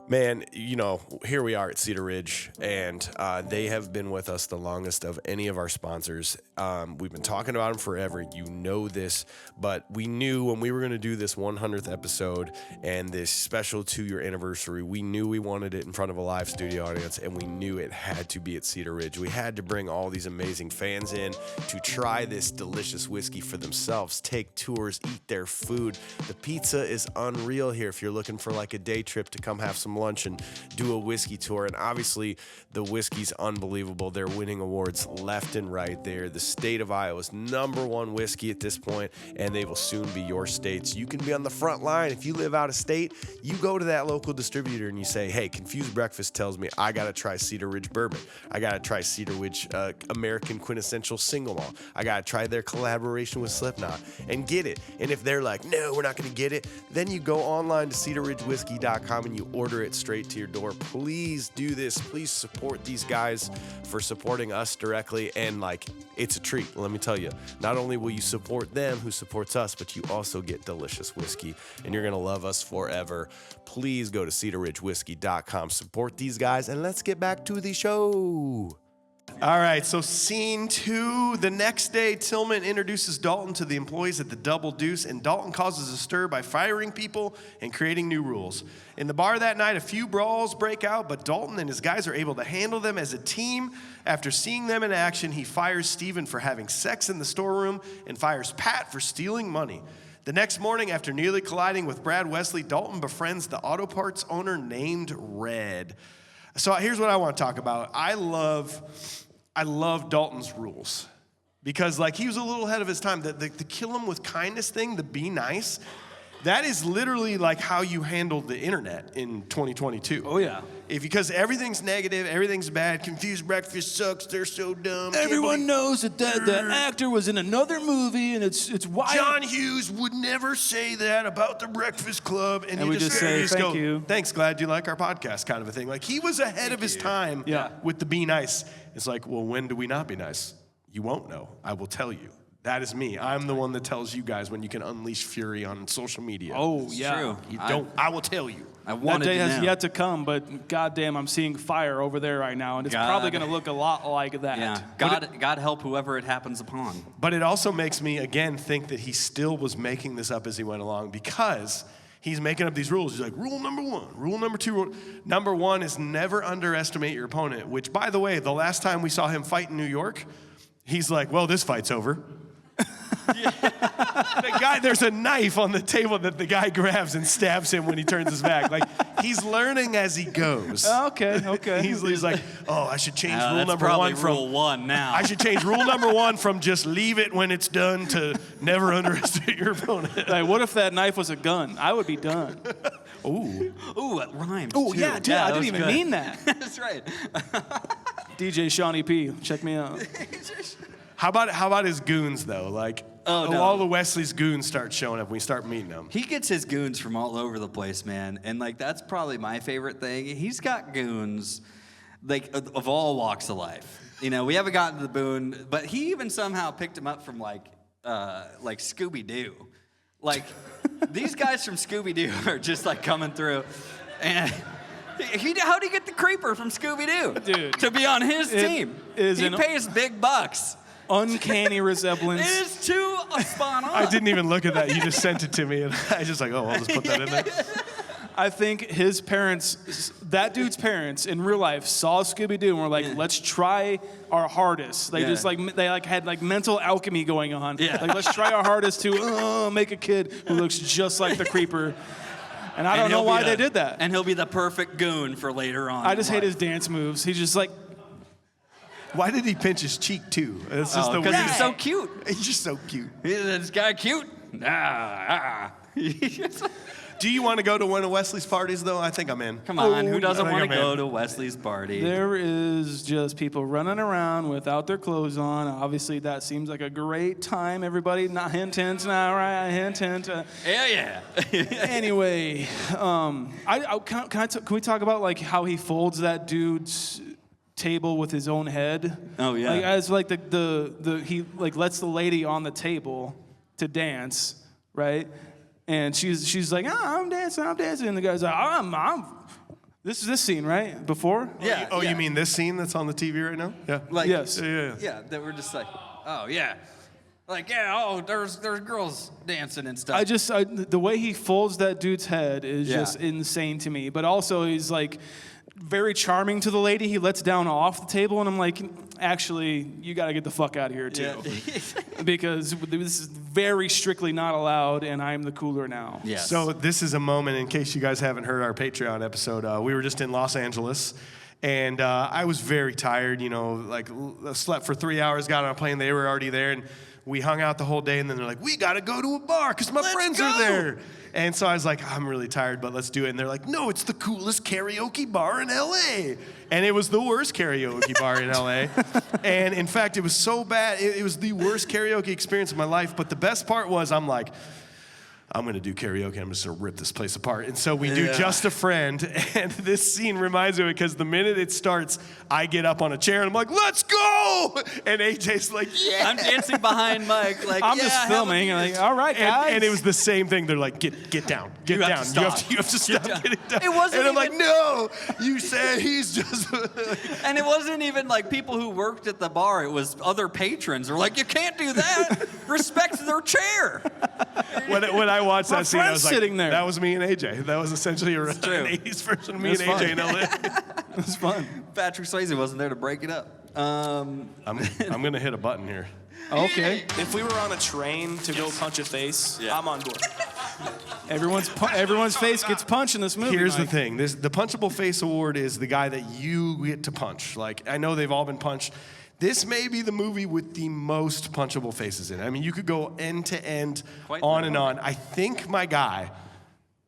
Man, you know, here we are at Cedar Ridge, and they have been with us the longest of any of our sponsors. We've been talking about them forever. You know this, but we knew when we were going to do this 100th episode and this special 2-year anniversary, we knew we wanted it in front of a live studio audience, and we knew it had to be at Cedar Ridge. We had to bring all these amazing fans in to try this delicious whiskey for themselves, take tours, eat their food. The pizza is unreal here if you're looking for like a day trip to come have some lunch and do a whiskey tour. And obviously the whiskey's unbelievable. They're winning awards left and right there. The state of Iowa's #1 whiskey at this point, and they will soon be your state's. You can be on the front line. If you live out of state, you go to that local distributor and you say, hey, Confused Breakfast tells me I got to try Cedar Ridge Bourbon. I got to try Cedar Ridge American Quintessential Single Malt. I got to try their collaboration with Slipknot and get it. And if they're like, no, we're not going to get it, then you go online to cedarridgewhiskey.com and you order it it straight to your door. Please do this. Please support these guys for supporting us directly. And like, it's a treat. Let me tell you, not only will you support them who supports us, but you also get delicious whiskey and you're going to love us forever. Please go to cedarridgewhiskey.com, support these guys, and let's get back to the show. All right, so scene 2. The next day, Tillman introduces Dalton to the employees at the Double Deuce, and Dalton causes a stir by firing people and creating new rules. In the bar that night, a few brawls break out, but Dalton and his guys are able to handle them as a team. After seeing them in action, he fires Steven for having sex in the storeroom and fires Pat for stealing money. The next morning, after nearly colliding with Brad Wesley, Dalton befriends the auto parts owner named Red. So here's what I want to talk about. I love Dalton's rules because like he was a little ahead of his time. The kill him with kindness thing, the be nice, that is literally like how you handle the internet in 2022. Oh yeah. Because everything's negative, everything's bad, Confused Breakfast sucks, they're so dumb. Everyone knows that the actor was in another movie, and it's why John Hughes would never say that about the Breakfast Club, and we just say thank you. Thanks, glad you like our podcast, kind of a thing. Like he was ahead of his time with the be nice. It's like, well, when do we not be nice? You won't know. I will tell you. That is me. I'm the one that tells you guys when you can unleash fury on social media. Oh yeah. True. You don't. I will tell you. I That wanted day to has know. yet to come, but goddamn, I'm seeing fire over there right now, and it's probably going to look a lot like that. Yeah. God help whoever it happens upon. But it also makes me, again, think that he still was making this up as he went along because he's making up these rules. He's like, rule number 1, rule number 2. Number 1 is never underestimate your opponent, which, by the way, the last time we saw him fight in New York, he's like, well, this fight's over. There's a knife on the table that the guy grabs and stabs him when he turns his back. Like, he's learning as he goes. Okay. He's like, oh, I should change rule That's number probably 1 from rule 1 now. I should change rule number 1 from just leave it when it's done to never underestimate your opponent. Like, what if that knife was a gun? I would be done. Ooh. Ooh, it rhymed. Oh too. yeah, dude, I that didn't was even good. mean that. That's right. DJ Shaun P, check me out. How about his goons though? Like, no. all of Wesley's goons start showing up. We start meeting them. He gets his goons from all over the place, man. And like that's probably my favorite thing. He's got goons like of all walks of life. You know, we haven't gotten to the Boone, but he even somehow picked him up from like Scooby-Doo. Like these guys from Scooby-Doo are just like coming through. And how'd he get the creeper from Scooby-Doo? Dude. To be on his team. He pays big bucks. Uncanny resemblance. It is too spot on. I didn't even look at that. You just sent it to me, and I was just like, oh, I'll just put that in there. I think his parents, that dude's parents in real life saw Scooby-Doo and were like, let's try our hardest. They just had mental alchemy going on. Yeah. Like, let's try our hardest to make a kid who looks just like the creeper. And I don't know why they did that. And he'll be the perfect goon for later on. I just hate his dance moves. He's just like, Why did he pinch his cheek too? It's just the because weirdest. he's so cute. He's just so cute. Is this guy cute? Do you want to go to one of Wesley's parties though? I think I'm in. Come on, who doesn't I think want to I'm go in. to Wesley's party? there is just people running around without their clothes on. Obviously, that seems like a great time. Everybody, not hint, now, right? Hint. Yeah. Anyway, can we talk about like how he folds that dude's table with his own head? Oh, yeah. Like, as like he like lets the lady on the table to dance, right? And she's like, I'm dancing. And the guy's like, I'm. This is this scene, right? Before? Yeah. Oh, you mean this scene that's on the TV right now? Yeah. Like, Yes. Yeah, that we're just like, oh, yeah. Like, yeah, oh, there's girls dancing and stuff. The way he folds that dude's head is just insane to me. But also, he's like very charming to the lady he lets down off the table. And I'm like, actually, you got to get the fuck out of here, too. Yeah. Because this is very strictly not allowed, and I'm the cooler now. Yes. So this is a moment, in case you guys haven't heard our Patreon episode, we were just in Los Angeles, and I was very tired, slept for 3 hours, got on a plane, they were already there, and we hung out the whole day, and then they're like, we gotta go to a bar, because my friends are there. And so I was like, I'm really tired, but let's do it. And they're like, no, it's the coolest karaoke bar in L.A. And it was the worst karaoke bar in L.A. And in fact, it was so bad. It was the worst karaoke experience of my life. But the best part was I'm like, I'm going to do karaoke. I'm just going to rip this place apart. And so we do Just a Friend. And this scene reminds me because the minute it starts, I get up on a chair and I'm like, let's go. And AJ's like, yeah. I'm dancing behind Mike. Like, I'm just filming. And like, all right, guys. And it was the same thing. They're like, get down. Get You have down. to stop. You have to stop getting down. It wasn't and I'm even- like, no. You said he's just. And it wasn't even like people who worked at the bar. It was other patrons. They're like, you can't do that. Respect their chair. When I watched that scene, I was like, sitting there. that was me and AJ. That was essentially an 80s version of me and AJ in LA. It was fun. Patrick Swayze wasn't there to break it up. I'm going to hit a button here. Okay. If we were on a train to go punch a face, I'm on board. Everyone's face gets punched in this movie. Here's Mike. the thing. The Punchable Face Award is the guy that you get to punch. Like, I know they've all been punched. This may be the movie with the most punchable faces in it. I mean, you could go end to end, on and on. I think my guy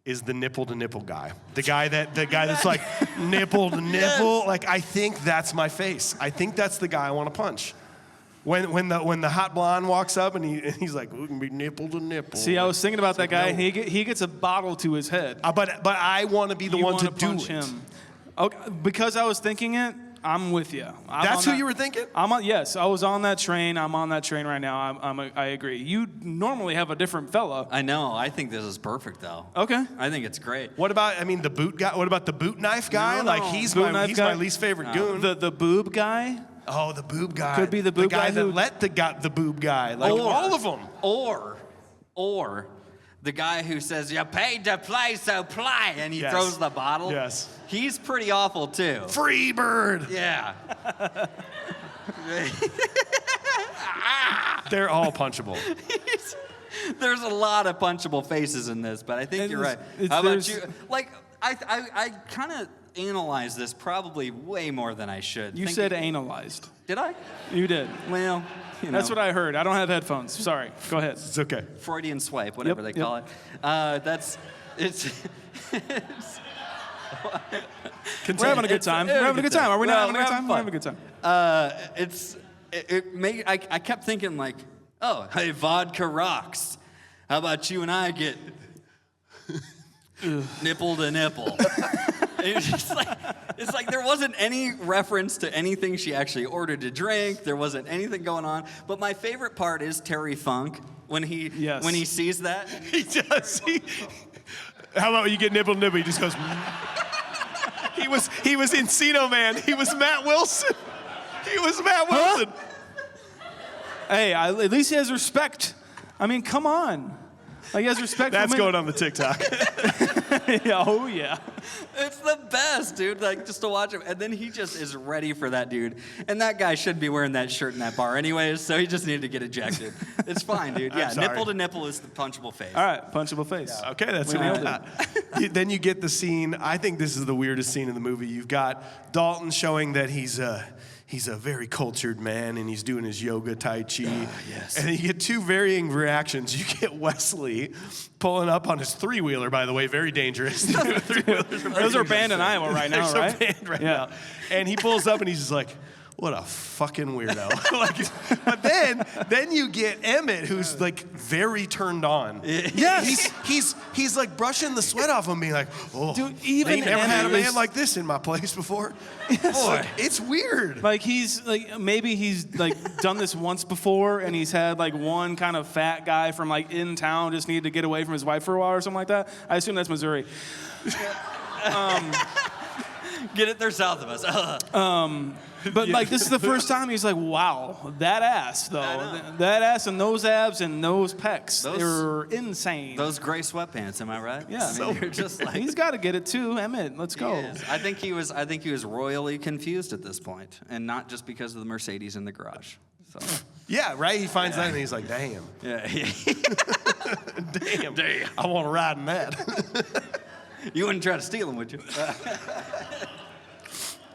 is the nipple to nipple guy. The guy that's like nipple to nipple. Yes. Like, I think that's my face. I think that's the guy I want to punch. When the hot blonde walks up and he's like, we can be nipple to nipple. See, I was thinking about that guy. No. He gets a bottle to his head. But I want to be the one to do it. Him. Okay, because I was thinking it. I'm with you. That's who you were thinking? Yes, I was on that train. I'm on that train right now. I agree. You normally have a different fella. I know. I think this is perfect, though. Okay. I think it's great. What about, the boot guy? What about the boot knife guy? No. Like, he's my least favorite goon. The boob guy? Oh, the boob guy. Could be the boob guy that let the boob guy. Like, all of them. Or the guy who says, you paid to play, so play, and he throws the bottle. Yes. He's pretty awful, too. Free bird. Yeah. They're all punchable. There's a lot of punchable faces in this, but I think you're right. How about you? Like, I kind of analyzed this probably way more than I should. You said analyzed. Did I? You did. Well, That's what I heard. I don't have headphones. Sorry. Go ahead. It's okay. Freudian swipe, whatever they call it. We're having a good time. We're having a good time. Are we not having a good time? We're having a good time. I kept thinking like, oh, hey, vodka rocks. How about you and I get nipple to nipple? It's like there wasn't any reference to anything she actually ordered to drink. There wasn't anything going on. But my favorite part is Terry Funk when he sees that. He does. How about when you get nipple to nipple? He just goes. He was Encino Man. He was Matt Wilson. He was Matt Wilson. Huh? Hey, at least he has respect. I mean, come on. Like, he has respect. That's going on the TikTok. Yeah, oh yeah. It's the best, dude. Like, just to watch him. And then he just is ready for that dude. And that guy should be wearing that shirt in that bar anyways, so he just needed to get ejected. It's fine, dude. Yeah, nipple to nipple is the punchable face. All right, punchable face. Yeah. Okay, that's what Then you get the scene. I think this is the weirdest scene in the movie. You've got Dalton showing that he's a very cultured man, and he's doing his yoga tai chi. Yes. And you get two varying reactions. You get Wesley pulling up on his three-wheeler, by the way, very dangerous. Those are banned in Iowa right now, right? Banned right now. And he pulls up, and he's just like, what a fucking weirdo. But then you get Emmett, who's like very turned on. Yes. He's like brushing the sweat off him, being like, oh, dude, even I never had a Emmett man like this in my place before. Yes. Boy, it's weird. Like maybe he's like done this once before, and he's had like one kind of fat guy from like in town just needed to get away from his wife for a while or something like that. I assume that's Missouri. Get it? They're south of us. But like this is the first time he's like, wow, that ass though, that ass and those abs and those pecs, they're insane. Those gray sweatpants, am I right? Yeah. I mean, you're just like, he's got to get it too, Emmett. Let's go. I think he was royally confused at this point, and not just because of the Mercedes in the garage. So. Yeah, right. He finds that and he's like, damn. Yeah. Damn. I want to ride in that. You wouldn't try to steal them, would you?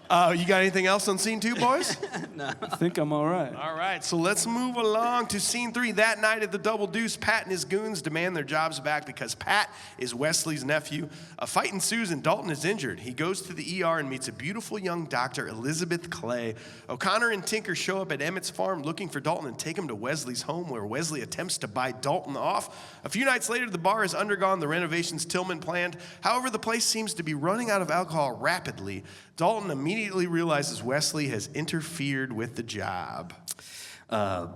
You got anything else on scene 2, boys? I think I'm all right. All right, so let's move along to scene 3. That night at the Double Deuce, Pat and his goons demand their jobs back because Pat is Wesley's nephew. A fight ensues and Dalton is injured. He goes to the ER and meets a beautiful young doctor, Elizabeth Clay. O'Connor and Tinker show up at Emmett's farm looking for Dalton and take him to Wesley's home, where Wesley attempts to buy Dalton off. A few nights later, the bar has undergone the renovations Tillman planned. However, the place seems to be running out of alcohol rapidly. Dalton immediately realizes Wesley has interfered with the job.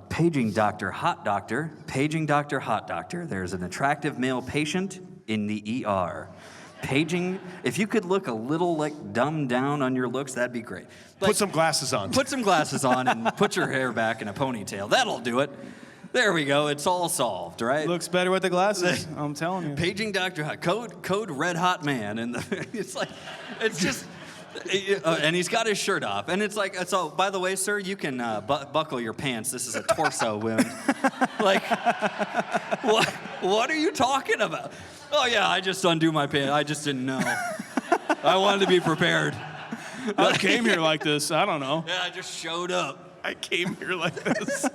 Paging Dr. Hot Doctor. Paging Dr. Hot Doctor. There's an attractive male patient in the ER. Paging, if you could look a little like dumbed down on your looks, that'd be great. Put some glasses on. Put some glasses on and put your hair back in a ponytail. That'll do it. There we go. It's all solved, right? Looks better with the glasses. I'm telling you. Paging Dr. Hot. Code Red Hot Man. And it's like, it's just... and he's got his shirt off, and it's like, so by the way, sir, you can buckle your pants. This is a torso wound. Like, what are you talking about? Oh yeah, I just undo my pants. I just didn't know. I wanted to be prepared. I came here like this. I don't know. Yeah, I just showed up. I came here like this.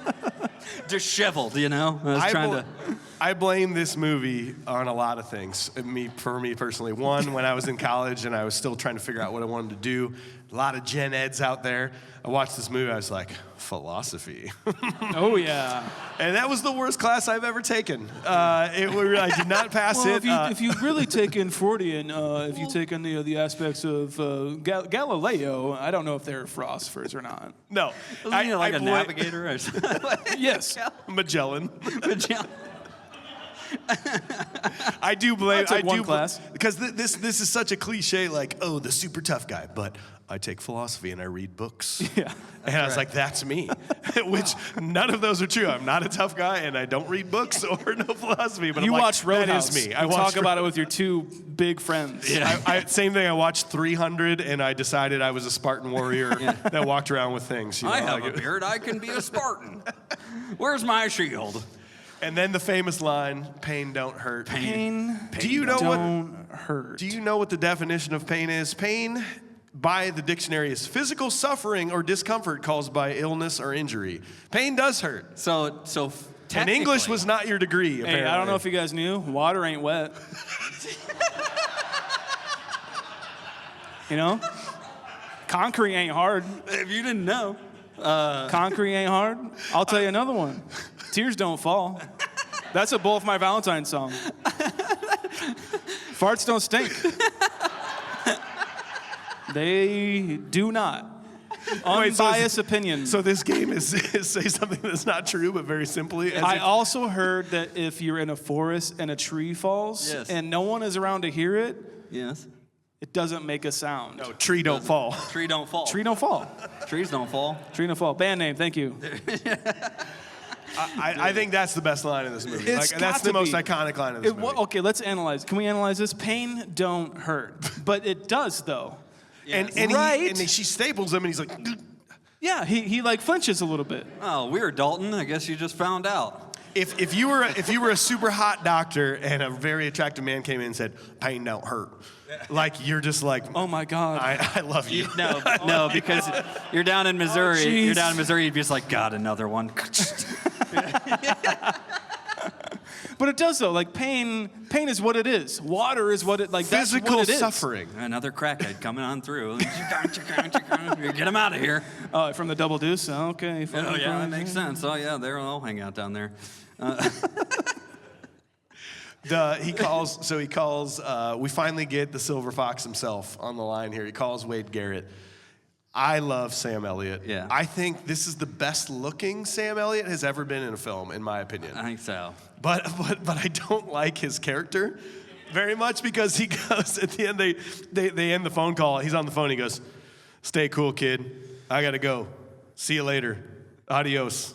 Disheveled, you know? I blame this movie on a lot of things. For me personally. One, when I was in college and I was still trying to figure out what I wanted to do. A lot of gen eds out there. I watched this movie, I was like, philosophy. Oh, yeah. And that was the worst class I've ever taken. I did not pass well, it. If you've really taken Freudian, if you've taken the aspects of Galileo, I don't know if they're philosophers or not. No. Wasn't he like a navigator or something? Yes. Magellan. Magellan. I do blame. I took one class because this is such a cliche. Like, oh, the super tough guy, but I take philosophy and I read books. Yeah, and I was like, that's me. Which none of those are true. I'm not a tough guy, and I don't read books or no philosophy. But you I'm watch like, Roadhouse. that is me. I talk about it with your two big friends. Yeah. Same thing. I watched 300, and I decided I was a Spartan warrior that walked around with things. You know, I have a beard. I can be a Spartan. Where's my shield? And then the famous line, "Pain don't hurt." Pain do you know don't hurt. Do you know what the definition of pain is? Pain, by the dictionary, is physical suffering or discomfort caused by illness or injury. Pain does hurt. So and English was not your degree, apparently. Hey, I don't know if you guys knew, water ain't wet. You know? Concrete ain't hard. If you didn't know. Concrete ain't hard. I'll tell you another one. Tears don't fall. That's a Both My Valentine song. Farts don't stink. They do not. Unbiased opinion. So this game is say something that's not true, but very simply. I also heard that if you're in a forest and a tree falls and no one is around to hear it, it doesn't make a sound. No, tree don't fall. Tree don't fall. Tree don't fall. Trees don't fall. Tree don't fall. Band name, thank you. I think that's the best line in this movie. That's the most iconic line of this movie. Okay, let's analyze. Can we analyze this? Pain don't hurt, but it does though. Yes. And she staples him, and he's like, yeah, he like flinches a little bit. Oh, weird, Dalton. I guess you just found out. If you were a super hot doctor and a very attractive man came in and said, "Pain don't hurt," like you're just like, oh my God, I love you. No, because you're down in Missouri. You're down in Missouri. You'd be just like, God, another one. But it does though. Like pain is what it is. Water is what it like. Physical that's what it suffering. Is. Another crackhead coming on through. Get him out of here. Oh, from the Double Deuce. Okay. Oh yeah, that makes sense. Oh yeah, they'll all hang out down there. He calls. We finally get the Silver Fox himself on the line here. He calls Wade Garrett. I love Sam Elliott. Yeah. I think this is the best looking Sam Elliott has ever been in a film, in my opinion. I think so. But I don't like his character very much because he goes at the end. They end the phone call. He's on the phone. He goes, "Stay cool, kid. I gotta go. See you later. Adios.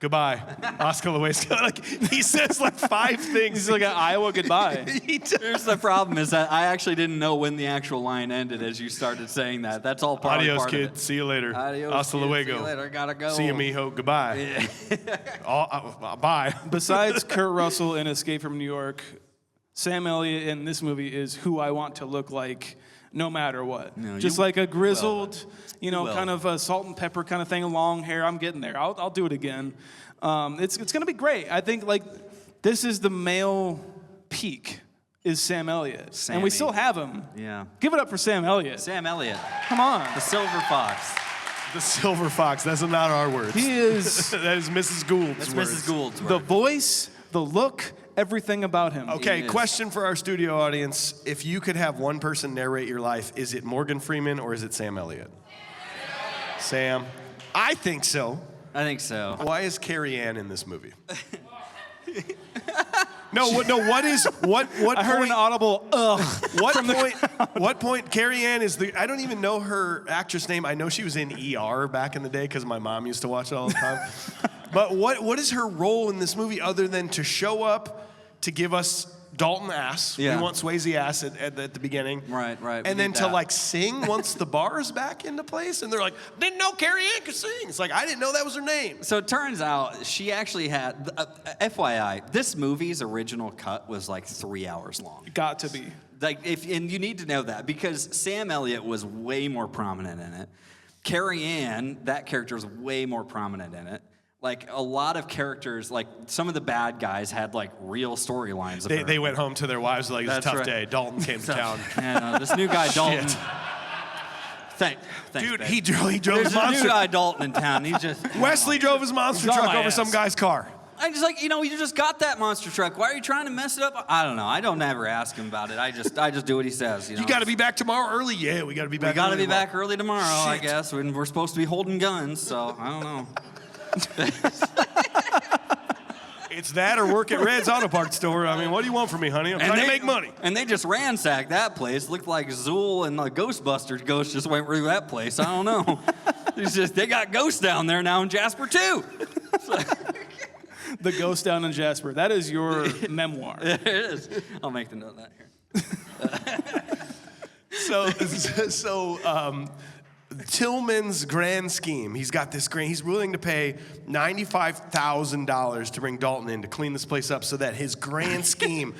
Goodbye. Hasta luego." Like he says like 5 things. He's like an Iowa goodbye. Here's the problem is that I actually didn't know when the actual line ended as you started saying that. That's all part Adios, of kid. it. See you later. Adios, Hasta kid. luego. See you later. I gotta go. See you, mijo. Goodbye. Yeah. Bye. Besides Kurt Russell in Escape from New York, Sam Elliott in this movie is who I want to look like no matter what. No, Just you like a grizzled, will. kind of a salt and pepper kind of thing, long hair. I'm getting there. I'll do it again. It's going to be great. I think like this is the male peak is Sam Elliott. Sammy. And we still have him. Yeah. Give it up for Sam Elliott. Sam Elliott. Come on. The Silver Fox. The Silver Fox. That's not our words. He is That is Mrs. Gould's That's words. Mrs. Gould's the word. voice, the look, everything about him. Okay, He is. question for our studio audience. If you could have one person narrate your life, is it Morgan Freeman or is it Sam Elliott? Sam. I think so. I think so. Why is Carrie Ann in this movie? What I heard an audible ugh. What point Carrie Ann is I don't even know her actress name. I know she was in ER back in the day because my mom used to watch it all the time. But what is her role in this movie other than to show up to give us Dalton ass? Yeah. We want Swayze ass at the beginning. Right. And then to like sing once the bar is back into place, and they're like, didn't know Carrie Ann could sing. It's like I didn't know that was her name. So it turns out she actually had, FYI, this movie's original cut was like 3 hours long. Got to be. And you need to know that because Sam Elliott was way more prominent in it. Carrie Ann, that character was way more prominent in it. Like a lot of characters, like some of the bad guys had like real storylines. They went home to their wives like, it was a That's tough right. day. Dalton came to town. And this new guy Dalton. Shit. Thanks, Dude, babe. he drove There's his a new monster. guy Dalton in town. He just Wesley drove his monster He's on truck my over ass. some guy's car. I'm just like, you just got that monster truck. Why are you trying to mess it up? I don't know. I don't ever ask him about it. I just do what he says. You got to be back tomorrow early? Yeah, we got to be back We got to early be tomorrow. back early tomorrow, I Shit. guess. When we're supposed to be holding guns, so I don't know. It's that or work at Red's Auto Parts store. I mean, what do you want from me, honey? I'm trying to make money. And they just ransacked that place. Looked like Zool and the Ghostbusters ghost just went through that place. I don't know. They got ghosts down there now in Jasper too. The Ghost Down in Jasper. That is your memoir. It is. I'll make the note of that here. So, Tillman's grand scheme. He's got this grand. He's willing to pay $95,000 to bring Dalton in to clean this place up, so that his grand scheme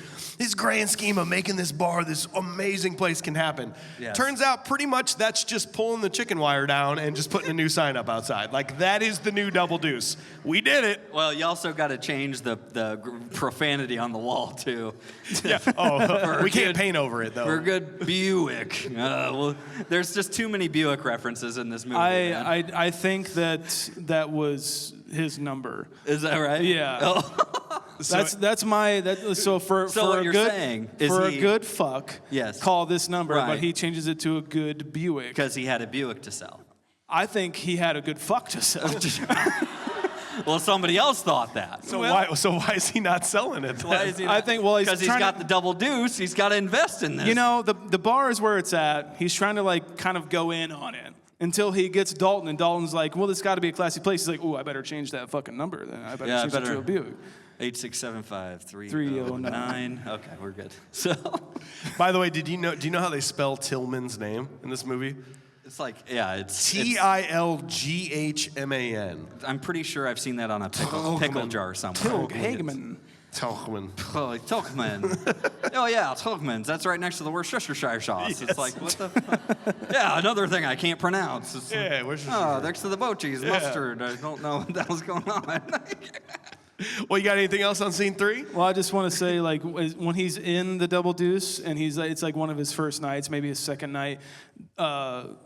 of making this bar this amazing place can happen. Yes. Turns out, pretty much that's just pulling the chicken wire down and just putting a new sign up outside. Like that is the new Double Deuce. We did it. Well, you also got to change the profanity on the wall too. Yeah. Oh, we can't good- paint over it though. For a good Buick. Well, there's just too many Buick references in this movie. man. I think that was his number. Is that right? Yeah. Oh. That's my so for what a you're good saying is for he- a good fuck. Yes. Call this number, Right. but he changes it to a good Buick. Because he had a Buick to sell. I think he had a good fuck to sell. Well, somebody else thought that. So why is he not selling it? Why is he I think he's because he's trying got to, the Double Deuce. He's got to invest in this. the bar is where it's at. He's trying to like kind of go in on it until he gets Dalton, and Dalton's like, well, it's got to be a classy place. He's like, oh, I better change that fucking number. Then I better change it to a Buick. 8675309. Okay, we're good. So By the way, do you know how they spell Tillman's name in this movie? it's like, yeah, it's Tilghman. I'm pretty sure I've seen that on a pickle jar somewhere. Hageman. Tilghman. Oh, Tilkman. Oh, yeah, Tilkman's. That's right next to the Worcestershire sauce. It's like, what the fuck? Yeah, another thing I can't pronounce. It's Yeah, like, Worcestershire. next to the boat cheese, mustard. I don't know what the hell's going on. Well, you got anything else on scene 3? Well, I just want to say, like, when he's in the Double Deuce, and it's like one of his first nights, maybe his second night. Ben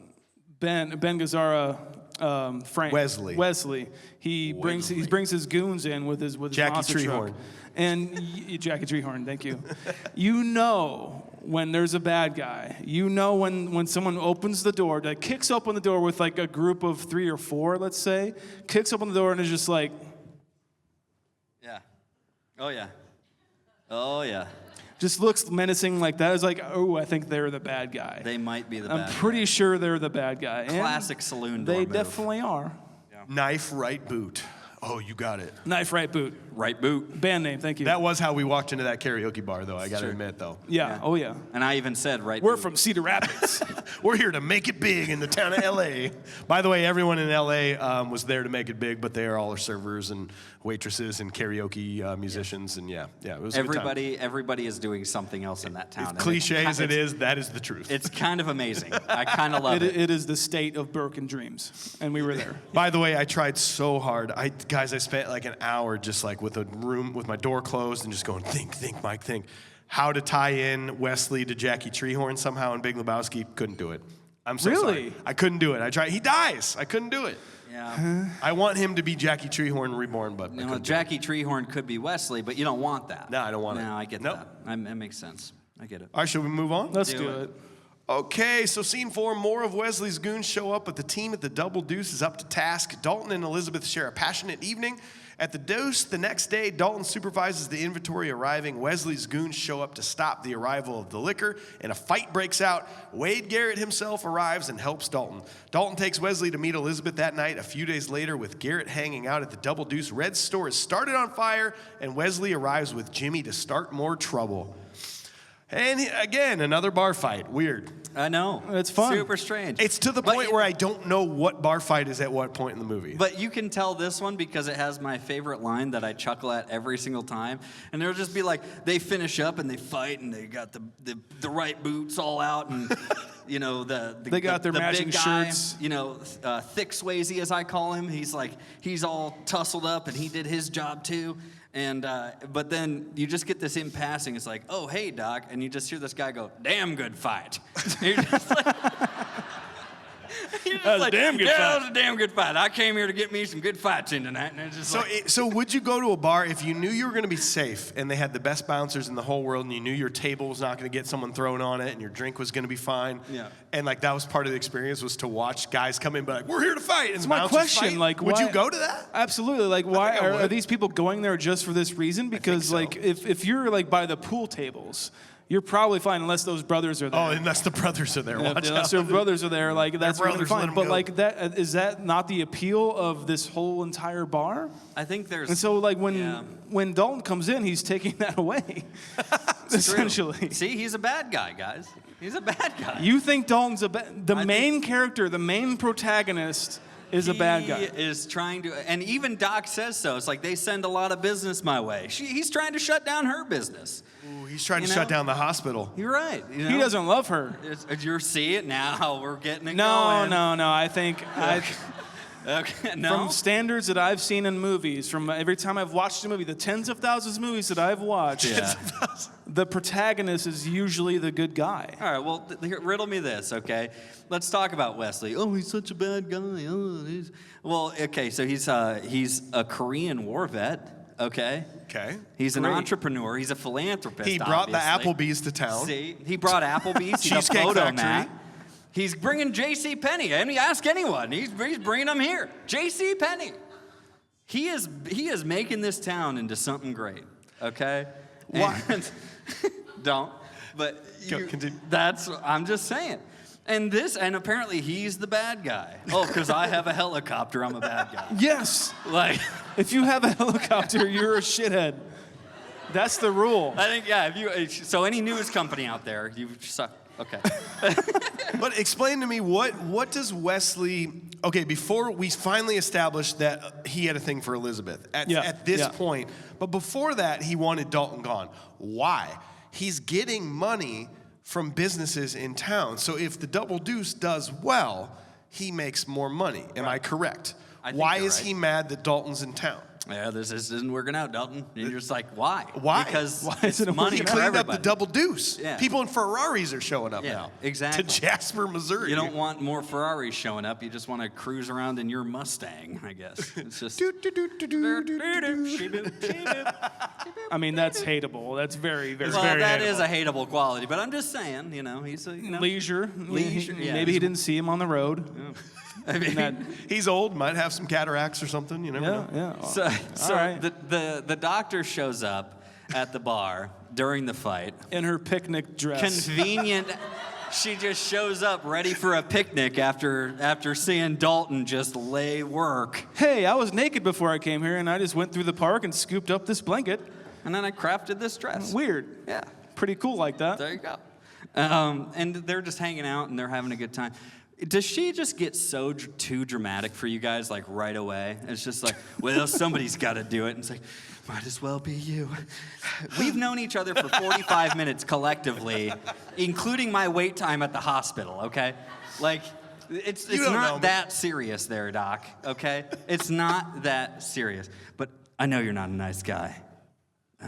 Gazzara, Frank Wesley. he brings his goons in with his Jackie monster truck. Treehorn. And Jackie Treehorn, thank you. You know when there's a bad guy. You know when someone opens the door, that kicks open the door with like a group of 3 or 4, let's say, kicks open the door and is just like, Yeah. Oh, yeah. Oh, yeah. just looks menacing like that. It's like, oh, I think they're the bad guy. They might be the I'm bad pretty sure they're the bad guy. And Classic saloon door They move. definitely are. Knife right boot. Oh, you got it. Knife right boot. Right boot. Band name, thank you. That was how we walked into that karaoke bar, though. I got to admit, though. Yeah. Oh yeah. And I even said right We're boot. from Cedar Rapids. We're here to make it big in the town of L.A. By the way, everyone in L.A. Was there to make it big, but they are all servers and waitresses and karaoke musicians, and yeah, it was a good time. Everybody is doing something else in that town. Cliche as it is, that is the truth. It's kind of amazing. I kind of love it. It is the state of broken dreams, and we were there. By the way, I tried so hard. I spent like an hour just like with a room with my door closed and just going, think, Mike, think. How to tie in Wesley to Jackie Treehorn somehow in Big Lebowski. Couldn't do it. I'm so sorry. I couldn't do it. I tried. He dies. I couldn't do it. Yeah. I want him to be Jackie Treehorn reborn, but Jackie Treehorn could be Wesley, but you don't want that. No, I don't want it. No, I get Nope. that. That makes sense. I get it. All right, should we move on? Let's do it. Okay, so scene 4, more of Wesley's goons show up, but the team at the Double Deuce is up to task. Dalton and Elizabeth share a passionate evening. At the Deuce, the next day, Dalton supervises the inventory arriving. Wesley's goons show up to stop the arrival of the liquor, and a fight breaks out. Wade Garrett himself arrives and helps Dalton. Dalton takes Wesley to meet Elizabeth that night. A few days later, with Garrett hanging out at the Double Deuce, Red's store is started on fire, and Wesley arrives with Jimmy to start more trouble. And again, another bar fight. Weird. I know. It's fun. Super strange. It's to the point where I don't know what bar fight is at what point in the movie. But you can tell this one because it has my favorite line that I chuckle at every single time. And it'll just be like, they finish up and they fight and they got the right boots all out and, you know, they got their matching big guy, shirts. you know, thick Swayze as I call him. He's all tussled up and he did his job too. And but then you just get this in passing. It's like, oh, hey, Doc. And you just hear this guy go, damn good fight. You're just like, That was a damn good fight. That was a damn good fight. I came here to get me some good fights in tonight. And it's just So would you go to a bar if you knew you were going to be safe and they had the best bouncers in the whole world and you knew your table was not going to get someone thrown on it and your drink was going to be fine? Yeah. And like that was part of the experience was to watch guys come in and be like, we're here to fight. And It's my bouncers question. fight. Like, would why, you go to that? Absolutely. Like, why think I are would. these people going there just for this reason? Because so. like, if you're like by the pool tables, you're probably fine unless those brothers are there. Oh, unless the brothers are there. Watch Unless out. their brothers are there, like that's really brothers, let fine. 'em But go. like that, is that not the appeal of this whole entire bar? I think there's. And so like when Dalton comes in, he's taking that away, essentially. See, he's a bad guy, guys. He's a bad guy. You think Dalton's the main character, the main protagonist is a bad guy. He is trying to, and even Doc says so. It's like they send a lot of business my way. He's trying to shut down her business. Ooh, he's trying to You shut know? down the hospital. You're right. You know? He doesn't love her. You see it now. We're getting it No. going. I think Okay, no. from standards that I've seen in movies, from every time I've watched a movie, the tens of thousands of movies that I've watched, Yeah. the protagonist is usually the good guy. All right, well, riddle me this, okay? Let's talk about Wesley. Oh, he's such a bad guy. Well, okay, so he's a Korean war vet, okay? Okay. He's an Great. entrepreneur. He's a philanthropist, He brought the obviously. Applebee's to town. See, he brought Applebee's. He's a Cheesecake photo Factory. mat. He's bringing J.C. Penney. I mean, ask anyone. He's bringing them here. J.C. Penney. He is making this town into something great. Okay. Why? Don't. But Go, continue. I'm just saying. And apparently he's the bad guy. Oh, because I have a helicopter, I'm a bad guy. Yes. Like, If you have a helicopter, you're a shithead. That's the rule. I think, yeah. So any news company out there, you suck. Okay. But explain to me, what does Wesley... Okay, before we finally established that he had a thing for Elizabeth at this point, but before that, he wanted Dalton gone. Why? He's getting money from businesses in town. So if the Double Deuce does well, he makes more money. Am I correct? I think Why you're is right. he mad that Dalton's in town? Yeah, this isn't working out, Dalton. And you're just like, why? Why? Because Why it's isn't it money He working for cleaned up everybody. the Double Deuce. Yeah. People in Ferraris are showing up Yeah, now. exactly. To Jasper, Missouri. You don't want more Ferraris showing up. You just want to cruise around in your Mustang, I guess. It's just... I mean, that's hateable. That's very, very, Well, very that hateable. is a hateable quality, but I'm just saying, he's a, Leisure. Leisure, yeah. Maybe he didn't see him on the road. I mean, That- He's old, might have some cataracts or something. You never know. yeah. So All right. the doctor shows up at the bar during the fight. In her picnic dress. Convenient. She just shows up ready for a picnic after seeing Dalton just lay work. Hey, I was naked before I came here, and I just went through the park and scooped up this blanket. And then I crafted this dress. Weird. Yeah. Pretty cool like that. There you go. And they're just hanging out, and they're having a good time. Does she just get so too dramatic for you guys, like, right away? It's just like, well, somebody's got to do it. And it's like, might as well be you. We've known each other for 45 minutes collectively, including my wait time at the hospital, okay? Like, it's not that serious there, Doc, okay? It's not that serious. But I know you're not a nice guy.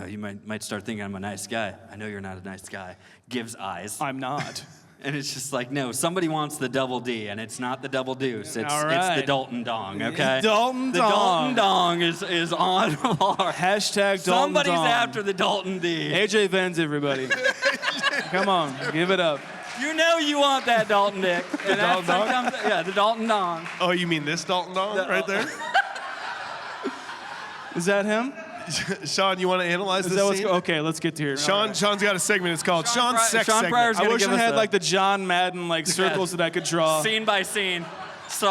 You might start thinking I'm a nice guy. I know you're not a nice guy. Gives eyes. I'm not. And it's just like, no, somebody wants the double D, and it's not the double deuce. It's the Dalton dong, okay? Dalton the dong. Dalton dong is on our... Hashtag Dalton Somebody's dong. after the Dalton D. AJ Vens, everybody. Come on, give it up. You know you want that Dalton dick. The Dalton dong? Yeah, the Dalton dong. Oh, you mean this Dalton dong right there? Is that him? Shaun, you want to analyze Is this that what's scene? Okay, let's get to here. Sean's got a segment. It's called Sean's Sex Sean Segment. Pryor's I gonna wish give I us had a- like the John Madden like circles that I could draw. Scene by scene.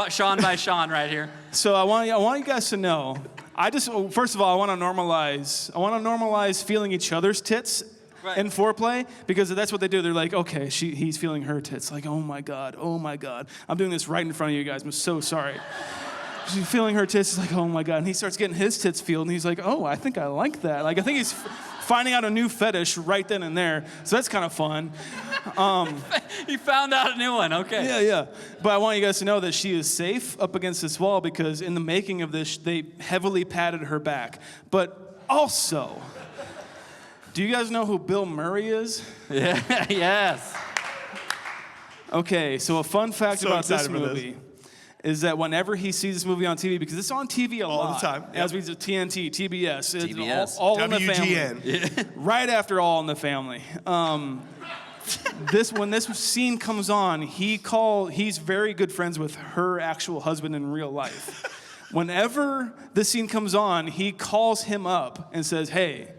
Sean by Shaun right here. So I want you guys to know. First of all, I want to normalize feeling each other's tits in foreplay, because that's what they do. They're like, okay, he's feeling her tits. Like, oh my god. I'm doing this right in front of you guys. I'm so sorry. She's feeling her tits. He's like, oh my god. And he starts getting his tits feeled, and he's like, oh, I think I like that. Like, I think he's finding out a new fetish right then and there. So that's kind of fun. He found out a new one. Okay. Yeah. But I want you guys to know that she is safe up against this wall, because in the making of this, they heavily patted her back. But also, do you guys know who Bill Murray is? Yeah. Yes. Okay, so a fun fact So about this excited for this. movie is that whenever he sees this movie on TV, because it's on TV a lot. All the time. As we do TNT, TBS. It's TBS. All in the Family. WGN. Right after All in the Family. When this scene comes on, he's very good friends with her actual husband in real life. Whenever this scene comes on, he calls him up and says, hey,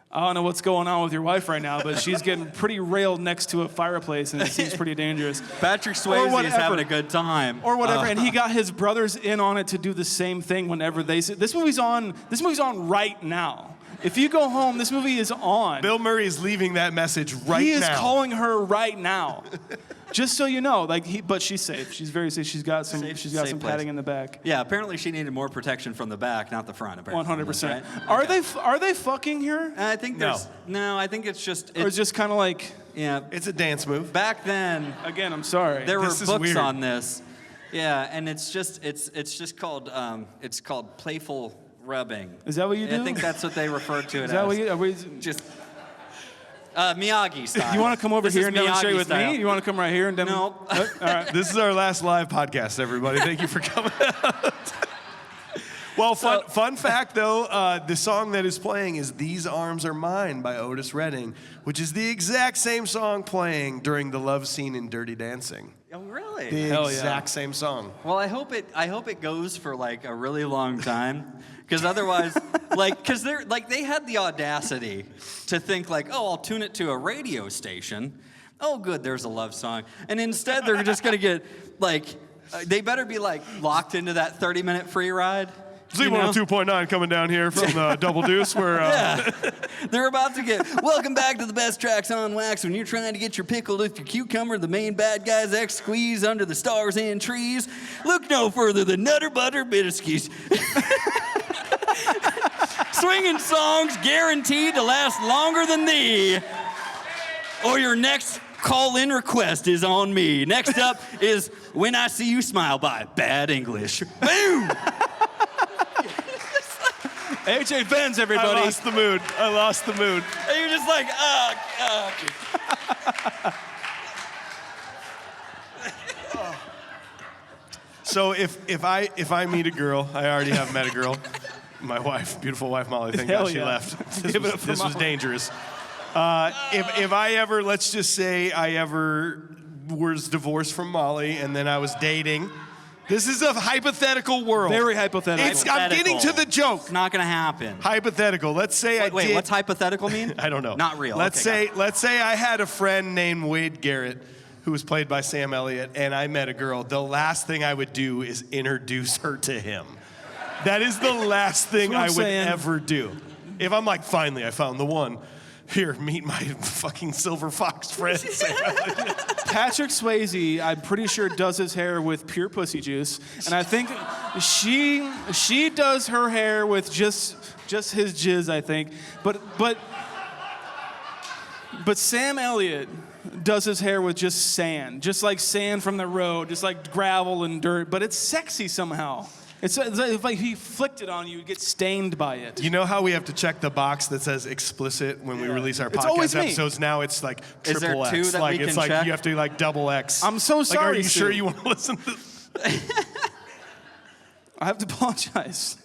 I don't know what's going on with your wife right now, but she's getting pretty railed next to a fireplace, and it seems pretty dangerous. Patrick Swayze is having a good time. Or whatever, and he got his brothers in on it to do the same thing whenever they say, this movie's on right now. If you go home, this movie is on. Bill Murray is leaving that message right now. He is calling her right now. Just so you know, but she's safe. She's very safe. She's got some Safe padding place. in the back. Yeah, apparently she needed more protection from the back, not the front. Apparently, 100%. Right? Are they fucking here? I think there's no. I think it's just. Or it's just kind of like, Yeah. It's a dance move. Back then, again, I'm sorry. there were This is books weird. on this. Yeah, and it's just called playful rubbing. Is that what you do? I think that's what they refer to it Is that as. what you? Are we, Just Miyagi style. you want to come over This here is and demonstrate Miyagi with style. me? You want to come right here and demonstrate? No. All right. This is our last live podcast, everybody. Thank you for coming out. Well, fun fact, though, the song that is playing is These Arms Are Mine by Otis Redding, which is the exact same song playing during the love scene in Dirty Dancing. Oh, really? The Hell yeah. exact same song. Well, I hope it goes for like a really long time, because otherwise, because they had the audacity to think like, oh, I'll tune it to a radio station. Oh, good, there's a love song, and instead they're just gonna get they better be locked into that 30-minute free ride. Z102.9 coming down here from Double Deuce, where Yeah. They're about to get, welcome back to the best tracks on wax when you're trying to get your pickle with your cucumber, the main bad guy's ex squeeze under the stars and trees. Look no further than Nutter Butter Bitterskis. Swinging songs guaranteed to last longer than thee. Or your next call-in request is on me. Next up is When I See You Smile by Bad English. Boom! AJ Vens, everybody. I lost the mood. And you're just like, So if I meet a girl, I already have met a girl. My wife, beautiful wife Molly, thank Hell God she yeah. left. Give it up for This was Molly. dangerous. If I ever, let's just say I ever was divorced from Molly and then I was dating. This is a hypothetical world. Very hypothetical. I'm getting to the joke. it's not gonna happen. Hypothetical. Let's say Wait, what's hypothetical mean? I don't know. Not real. Let's Okay, say I had a friend named Wade Garrett who was played by Sam Elliott, and I met a girl, the last thing I would do is introduce her to him. That is the last thing I would ever do. If I'm like, finally, I found the one. Here, meet my fucking silver fox friend. Patrick Swayze, I'm pretty sure, does his hair with pure pussy juice, and I think she does her hair with just his jizz, I think. But Sam Elliott does his hair with just sand, just like sand from the road, just like gravel and dirt, but it's sexy somehow. It's like he flicked it on you, get stained by it. You know how we have to check the box that says explicit when we release our podcast episodes? Now it's like triple Is there two X. that Like we it's can like check? you have to like double X. I'm so Like, sorry, are you Sue. sure you want to listen to this? I have to apologize.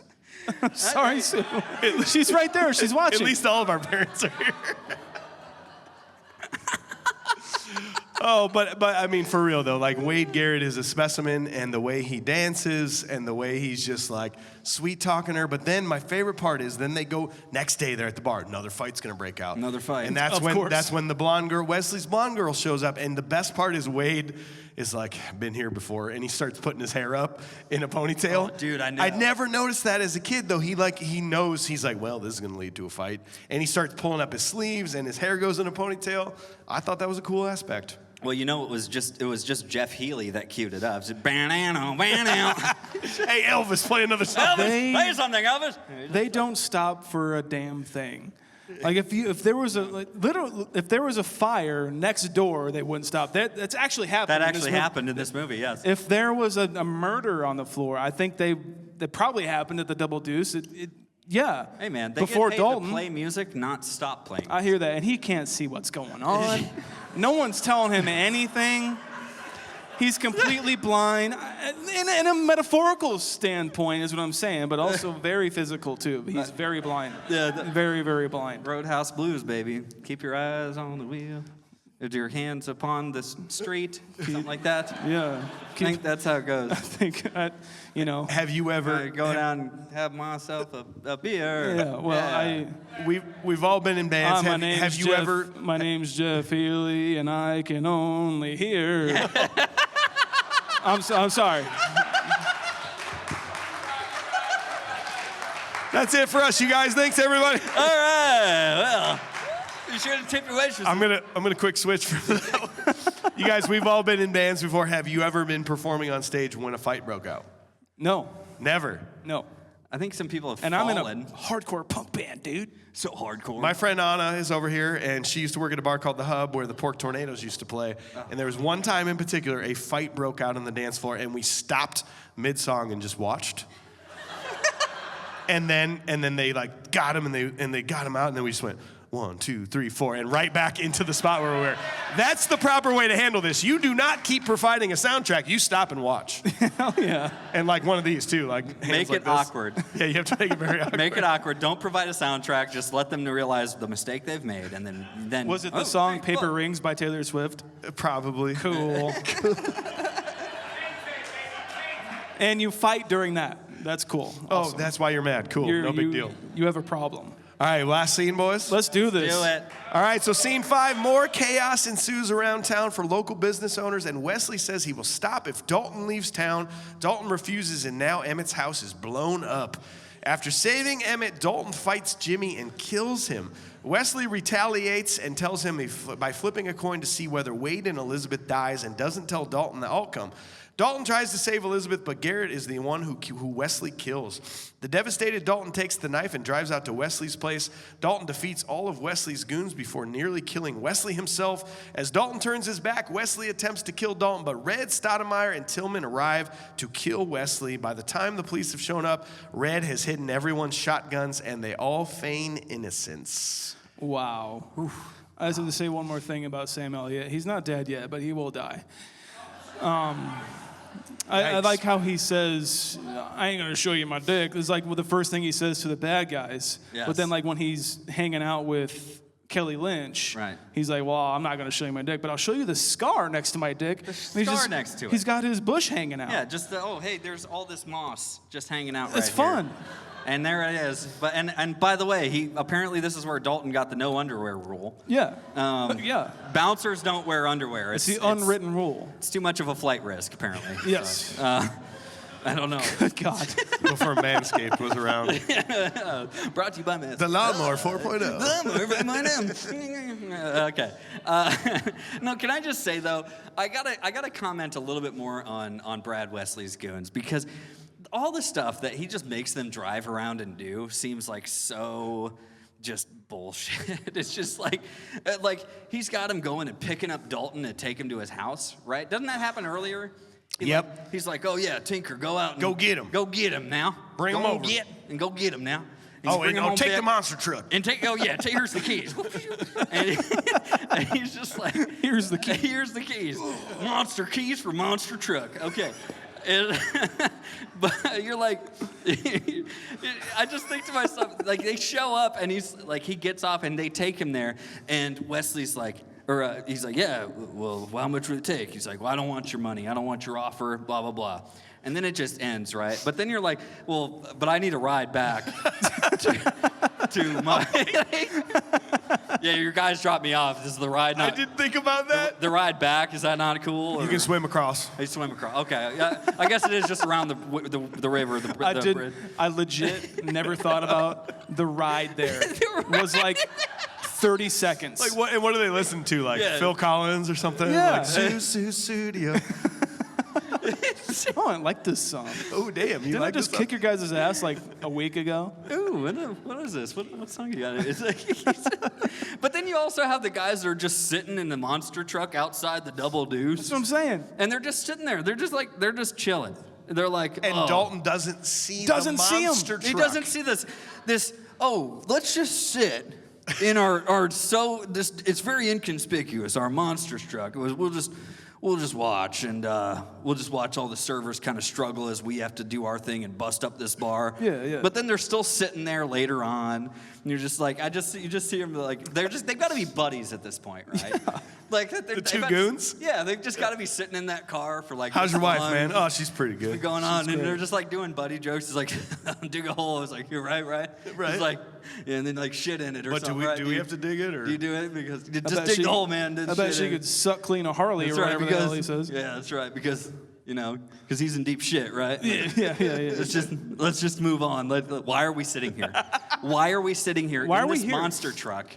Sorry, Sue. She's right there. She's watching. At least all of our parents are here. Oh, but I mean, for real though, like Wade Garrett is a specimen, and the way he dances and the way he's just like sweet talking her. But then my favorite part is then they go next day they're at the bar. Another fight's gonna break out. Another fight. And that's when the blonde girl, Wesley's blonde girl, shows up. And the best part is Wade is like, been here before, and he starts putting his hair up in a ponytail. Oh, dude, I know. I'd never noticed that as a kid though. He knows, he's like, well, this is gonna lead to a fight, and he starts pulling up his sleeves and his hair goes in a ponytail. I thought that was a cool aspect. Well, you know, it was just Jeff Healy that queued it up. It said, Hey, Elvis, play another song. Elvis, play something, Elvis. They don't stop for a damn thing. Like if there was a fire next door, they wouldn't stop. That's actually happened. That actually happened in this movie, yes. If there was a murder on the floor, I think that probably happened at the Double Deuce. Yeah. Hey man, they before get paid Dalton, to play music, not stop playing. I hear that, and he can't see what's going on. No one's telling him anything. He's completely blind. In a metaphorical standpoint is what I'm saying, but also very physical too. He's very blind. Very, very blind. Roadhouse Blues, baby. Keep your eyes on the wheel. With your hands upon the street, something like that. Yeah. I think that's how it goes. I think, Have you ever I go down and have myself a beer? Yeah, well, We've all been in bands. My name's Jeff Healy, and I can only hear. I'm sorry. That's it for us, you guys. Thanks, everybody. All right, well, you sure to tip your waitress. I'm gonna quick switch for that one. You guys, we've all been in bands before. Have you ever been performing on stage when a fight broke out? No. Never. No. I think some people have And fallen. I'm in a hardcore punk band, dude. So hardcore. My friend Anna is over here, and she used to work at a bar called The Hub where the Pork Tornadoes used to play. And there was one time in particular, a fight broke out on the dance floor, and we stopped mid-song and just watched. and then they like got him, and they got him out, and then we just went 1, 2, 3, 4, and right back into the spot where we were. That's the proper way to handle this. You do not keep providing a soundtrack. You stop and watch. Hell yeah. And like one of these too, like Make like it this. awkward. Yeah, you have to make it very awkward. Make it awkward. Don't provide a soundtrack. Just let them realize the mistake they've made, and then. Was it the song Paper Rings by Taylor Swift? Probably. Cool. And you fight during that. That's cool. Oh, Awesome. that's why you're mad. Cool. No big deal. You have a problem. All right, last scene, boys. Let's do this. Do it. All right, so scene 5, more chaos ensues around town for local business owners, and Wesley says he will stop if Dalton leaves town. Dalton refuses, and now Emmett's house is blown up. After saving Emmett, Dalton fights Jimmy and kills him. Wesley retaliates and tells him by flipping a coin to see whether Wade and Elizabeth dies, and doesn't tell Dalton the outcome. Dalton tries to save Elizabeth, but Garrett is the one who Wesley kills. The devastated Dalton takes the knife and drives out to Wesley's place. Dalton defeats all of Wesley's goons before nearly killing Wesley himself. As Dalton turns his back, Wesley attempts to kill Dalton, but Red, Stoudemire, and Tillman arrive to kill Wesley. By the time the police have shown up, Red has hidden everyone's shotguns, and they all feign innocence. Wow. I just have to say one more thing about Sam Elliott. He's not dead yet, but he will die. I like how he says, I ain't gonna show you my dick. It's like the first thing he says to the bad guys. Yes. But then like when he's hanging out with Kelly Lynch, right. He's like, well, I'm not gonna show you my dick, but I'll show you the scar next to my dick. The scar next to it. He's got his bush hanging out. Yeah, just hey, there's all this moss just hanging out It's right fun. here. And there it is. But and by the way, apparently this is where Dalton got the no underwear rule. Yeah. Yeah. Bouncers don't wear underwear. It's the unwritten rule. It's too much of a flight risk, apparently. Yes. So, I don't know. Good God. Before Manscaped was around. Brought to you by Manscaped. The Lawnmower 4.0. Okay. No, can I just say though, I gotta comment a little bit more on Brad Wesley's goons, because all the stuff that he just makes them drive around and do seems like so just bullshit. It's just like he's got him going and picking up Dalton to take him to his house, right? Doesn't that happen earlier? Yep. He's like, oh yeah, Tinker, go out and go get him. Go get him now. Bring him over. Go get him now. And take the monster truck. And here's the keys. and he's just like, Here's the keys. Here's the keys. Monster keys for monster truck. Okay. And, but you're like, I just think to myself, like, they show up and he's like, he gets off and they take him there, and Wesley's like, he's like, yeah, well, how much would it take? He's like, well, I don't want your money. I don't want your offer, blah, blah, blah. And then it just ends, right? But then you're like, well, but I need a ride back to my... Yeah, your guys dropped me off. This is the ride. I didn't think about that. The ride back, is that not cool? You can swim across. I swim across. Okay, I guess it is just around the river. Bridge. I legit never thought about the ride there. It was like 30 seconds. Like what do they listen to? Like Phil Collins or something? Yeah. Like Sue Studio. Oh, I like this song. Oh, damn. Didn't I just kick your guys' ass like a week ago? Ooh, what is this? What song you got? It's like, but then you also have the guys that are just sitting in the monster truck outside the Double Deuce. That's what I'm saying. And they're just sitting there. They're just chilling. They're like, and Dalton doesn't see the monster truck. He doesn't see this, let's just sit in it's very inconspicuous, our monster truck. We'll just watch, and we'll just watch all the servers kind of struggle as we have to do our thing and bust up this bar. Yeah. But then they're still sitting there later on, and you're just like, you just see them like they've got to be buddies at this point, right? Yeah. Like the two goons. Yeah, they've just got to be sitting in that car for like. How's your wife, man? Oh, she's pretty good. Going on, and they're just like doing buddy jokes. It's like, dig a hole. I was like, you're right. It's like, yeah, and then like shit in it or something. But do we have to dig it, or do you do it because just dig the hole, man? I bet she could suck clean a Harley or whatever the hell he says. Yeah, that's right. Because he's in deep shit, right? Yeah. Let's just move on. Why are we sitting here? Why are we sitting here in this monster truck?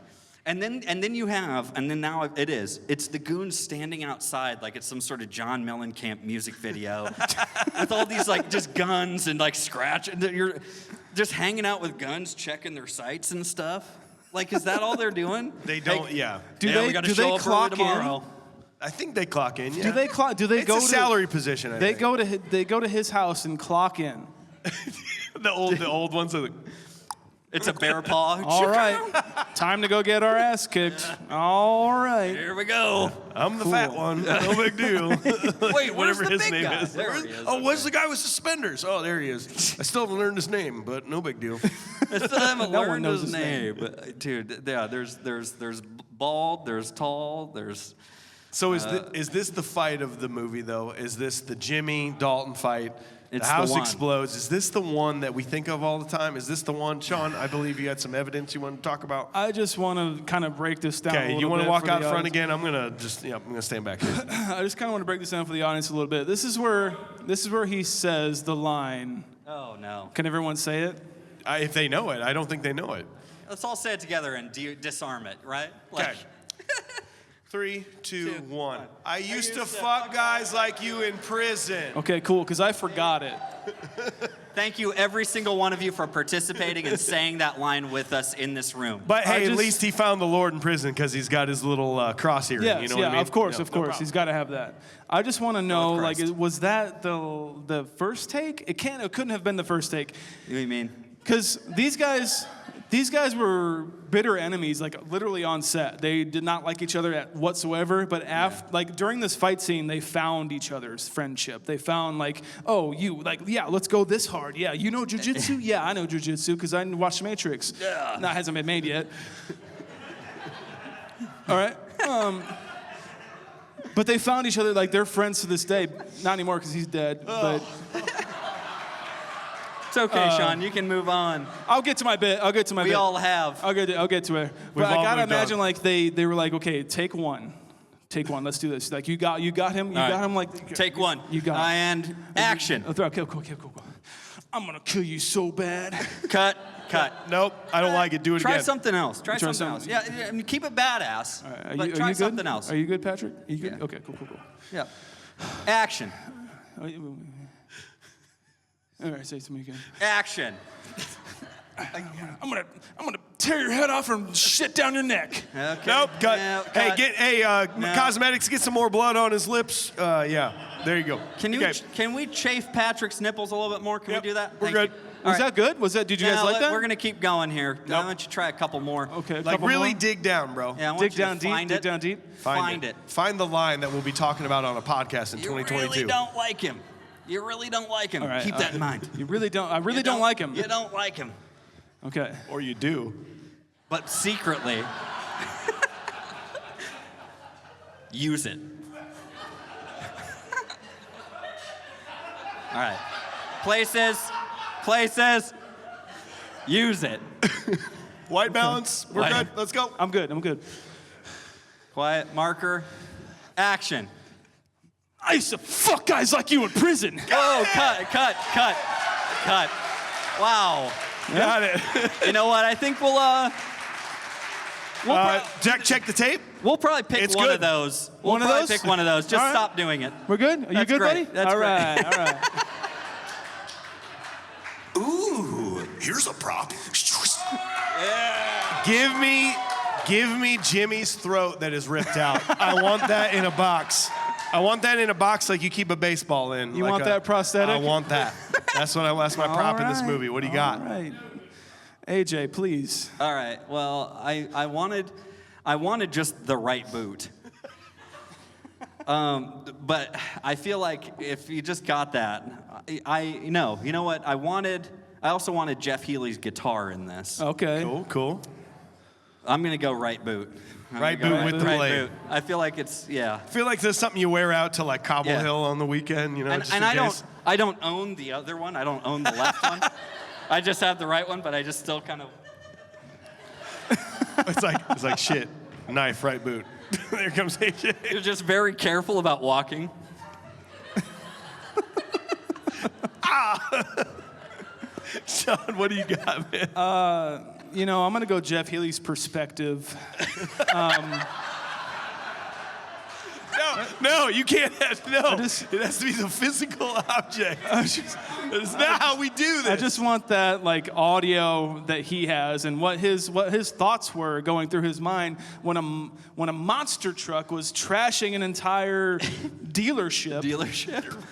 And then you have, and then now it's the goons standing outside like it's some sort of John Mellencamp music video with all these like just guns and like scratch, and you're just hanging out with guns, checking their sights and stuff. Like, is that all they're doing? They don't. Yeah. Do they clock in? I think they clock in. Yeah. Do they clock? Do they it's go a to salary position? I think. They go to his house and clock in. the old ones are the. It's a bear paw. All right. Time to go get our ass kicked. All right. Here we go. I'm the fat one. No big deal. Wait, whatever his big name guy? is. There he is. Oh, where's the guy with suspenders? Oh, there he is. I still haven't learned his name, but no big deal. I still haven't No one learned knows his his name. But, dude, yeah, there's bald, there's tall, there's... So is this the fight of the movie, though? Is this the Jimmy Dalton fight? It's the house the one. explodes. Is this the one that we think of all the time? Is this the one, Shaun? I believe you had some evidence you want to talk about. I just want to kind of break this down. Okay, you want to walk out front again? I'm gonna stand back here. I just kind of want to break this down for the audience a little bit. This is where he says the line. Oh, no. Can everyone say it? If they know it, I don't think they know it. Let's all say it together and disarm it, right? Okay. 3, 2, 1. I used to fuck guys like you in prison. Okay, cool, because I forgot it. Thank you, every single one of you, for participating and saying that line with us in this room. But hey, at least he found the Lord in prison because he's got his little cross earring. Yes, You know what I mean? of course. No He's got to have that. I just want to know, like, Christ. was that the first take? It couldn't have been the first take. What do you mean? Because these guys were bitter enemies, like literally on set. They did not like each other whatsoever. But like during this fight scene, they found each other's friendship. They found like, oh, let's go this hard. Yeah, you know jujitsu? Yeah, I know jujitsu because I watched Matrix. Yeah. That hasn't been made yet. All right. But they found each other, like they're friends to this day. Not anymore because he's dead. But It's okay, Shaun. You can move on. I'll get to my bit. We all have. I'll get to it. But I gotta imagine like they were like, okay, take one. Let's do this. Like you got him. You got him. Like take one. You got. And action. Okay, cool. I'm gonna kill you so bad. Cut. Nope, I don't like it. Do it Try again. something else. Try something else. Yeah, I mean, keep it badass. Right, but try something else. Are you good, Patrick? Are you good? Yeah. Okay, cool. Yeah. Action. All right, say it to me again. Action. I'm gonna tear your head off and shit down your neck. Okay. Nope, cut. No, Hey, cut. cosmetics, get some more blood on his lips. Yeah, there you go. Can we chafe Patrick's nipples a little bit more? Can we do that? We're Thank good. you. Was that good? Did you guys like that? We're gonna keep going here. Why don't you try a couple more? Okay, Like really dig down, bro. Yeah, I want dig you to down deep. find Dig it. down deep. Find it. Find the line that we'll be talking about on a podcast in 2022. You really don't like him. You really don't like him. All right, Keep that in mind. You really don't. I really don't like him. You don't like him. Okay. Or you do. But secretly, use it. All right. Places, use it. White balance. We're good. Let's go. I'm good. Quiet, marker, action. I used to fuck guys like you in prison. Oh, cut. Wow. Got it. You know what? I think we'll Check the tape. we'll probably pick It's one good. of those. One of probably those? pick one of those. Just All right. stop doing it. We're good? Are you That's good, great. buddy? That's all great. right, all right. Ooh, here's a prop. Give me Jimmy's throat that is ripped out. I want that in a box. I want that in a box like you keep a baseball in. You like want that prosthetic? I want that. That's my prop in this All movie. What do you right, got? All right. AJ, please. All right. Well, I wanted just the right boot. But I feel like if you just got that, you know what? I also wanted Jeff Healy's guitar in this. Okay. Cool. I'm gonna go right boot. Right boot with the right blade. boot. I feel like it's I feel like there's something you wear out to like Cobble Yeah. Hill on the weekend, you know. just in case. I don't own the other one. I don't own the left one. I just have the right one, but I just still kind of. It's like shit. Knife, right boot. There comes AJ. You're just very careful about walking. Shaun, what do you got, man? I'm going to go Jeff Healy's perspective. No, you can't. No, it has to be the physical object. It's not how we do this. I just want that like audio that he has and what his thoughts were going through his mind when a monster truck was trashing an entire dealership.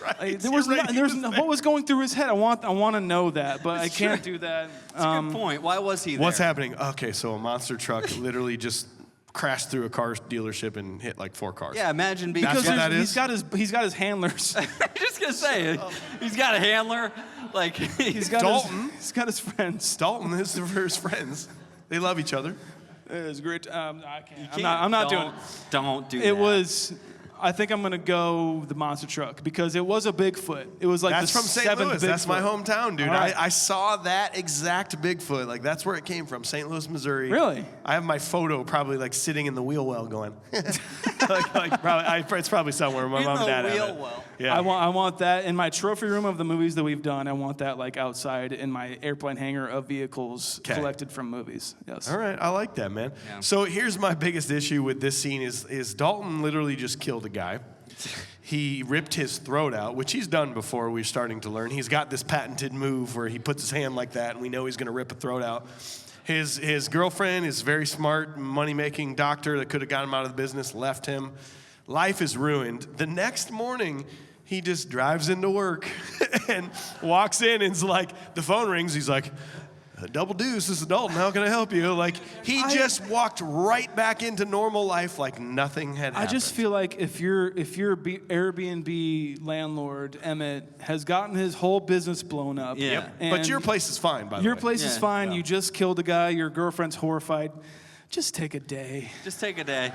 Right. Like, what was going through his head? I want to know that, but I can't do that. That's a good point. Why was he there? What's happening? Okay, so a monster truck literally just crashed through a car dealership and hit like 4 cars. Yeah, imagine being. Because what that he's got his handlers. I'm just gonna say, he's got a handler. Like He's got Dalton. He's got his friends. Dalton is his friends. They love each other. It was great. I can't. I'm not doing it. Don't do that. It was. I think I'm gonna go the monster truck because it was a Bigfoot. It was like That's the from St. 7th Louis. That's my Bigfoot. hometown, dude. All right. I saw that exact Bigfoot. Like that's where it came from, St. Louis, Missouri. Really? I have my photo probably like sitting in the wheel well going. It's probably somewhere. My In mom and the dad have wheel it. well. Yeah. I want that in my trophy room of the movies that we've done. I want that like outside in my airplane hangar of vehicles 'Kay. collected from movies. Yes. All right, I like that, man. Yeah. So here's my biggest issue with this scene is Dalton literally just killed a guy. He ripped his throat out, which he's done before, we're starting to learn. He's got this patented move where he puts his hand like that, and we know he's going to rip a throat out. His girlfriend is very smart, money-making doctor that could have got him out of the business, left him. Life is ruined. The next morning, he just drives into work and walks in and is like, the phone rings. He's like, double deuce, this is Dalton. How can I help you? Like, he just walked right back into normal life like nothing had happened. I just feel like if your Airbnb landlord Emmett has gotten his whole business blown up. Yeah. Yep. and But your place is fine, by the way. Your place is Yeah. fine. You just killed a guy. Your girlfriend's horrified. Just take a day. Just take a day.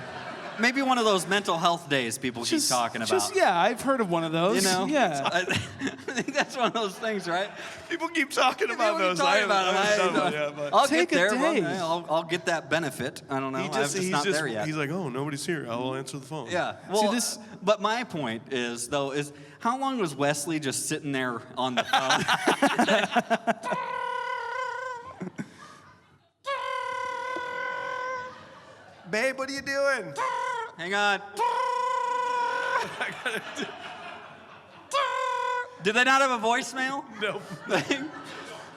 Maybe one of those mental health days people keep talking about. Yeah, I've heard of one of those. You know? Yeah. I think that's one of those things, right? People keep talking about those. I'll Take get a there. day. I'll get that benefit. I don't know. I'm just not there yet. He's like, oh, nobody's here. I'll answer the phone. Yeah. Well, but my point is, though, is how long was Wesley just sitting there on the phone? Babe, what are you doing? Hang on. Did they not have a voicemail? No.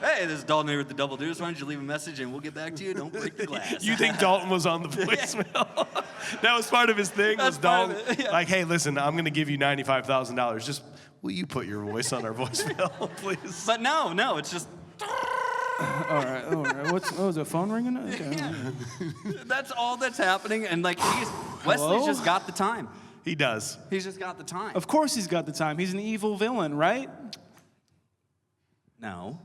Hey, this is Dalton here with the Double Deuce. Why don't you leave a message and we'll get back to you? Don't break the glass. You think Dalton was on the voicemail? That was part of his thing. That's was Dalton part of it, yeah. like, hey, listen, I'm going to give you $95,000. Just will you put your voice on our voicemail, please? But no, it's just. All right. Is the phone ringing? Okay. Yeah. That's all that's happening, and like Wesley's just got the time. He does. He's just got the time. Of course he's got the time. He's an evil villain, right? No.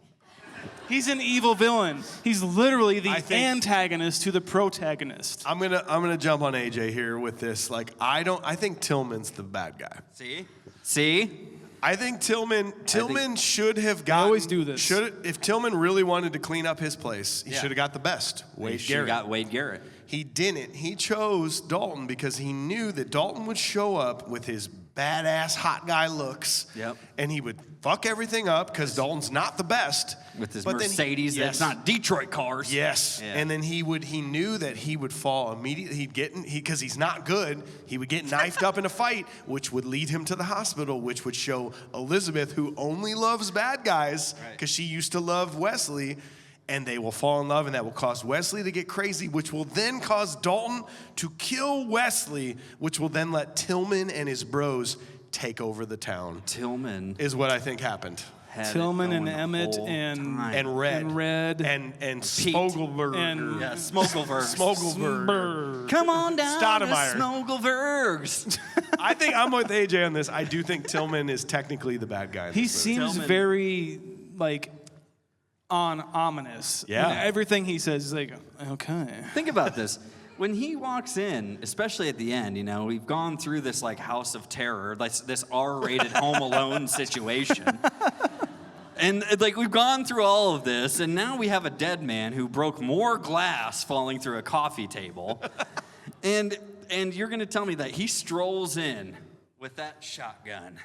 He's an evil villain. He's literally the I think- antagonist to the protagonist. I'm gonna jump on AJ here with this. Like, I think Tillman's the bad guy. See? I think Tillman should have gotten. always do this. If Tillman really wanted to clean up his place, he Yeah. should have got the best. He should have got Wade Garrett. He didn't. He chose Dalton because he knew that Dalton would show up with his badass hot guy looks. Yep. And he would fuck everything up because Dalton's not the best. With his But then Mercedes, that's not Detroit cars. Yes. Yeah. And then he knew that he would fall immediately. Because he's not good, he would get knifed up in a fight, which would lead him to the hospital, which would show Elizabeth, who only loves bad guys, because she used to love Wesley, and they will fall in love, and that will cause Wesley to get crazy, which will then cause Dalton to kill Wesley, which will then let Tillman and his bros take over the town. Tillman Is what I think happened. had Tillman it and going the Emmett whole and- time. And Red. And And Pete. Smogelberg. And- Yeah, Smogelverse. Smogelberg. Come on down Stoudemire. to Smogelverse. I think I'm with AJ on this. I do think Tillman is technically the bad guy. In he this movie. seems Tillman. very, like, ominous. Yeah. And everything he says is like, okay. Think about this. When he walks in, especially at the end, we've gone through this like House of Terror, this R-rated Home Alone situation. And like we've gone through all of this, and now we have a dead man who broke more glass falling through a coffee table. And you're gonna tell me that he strolls in with that shotgun,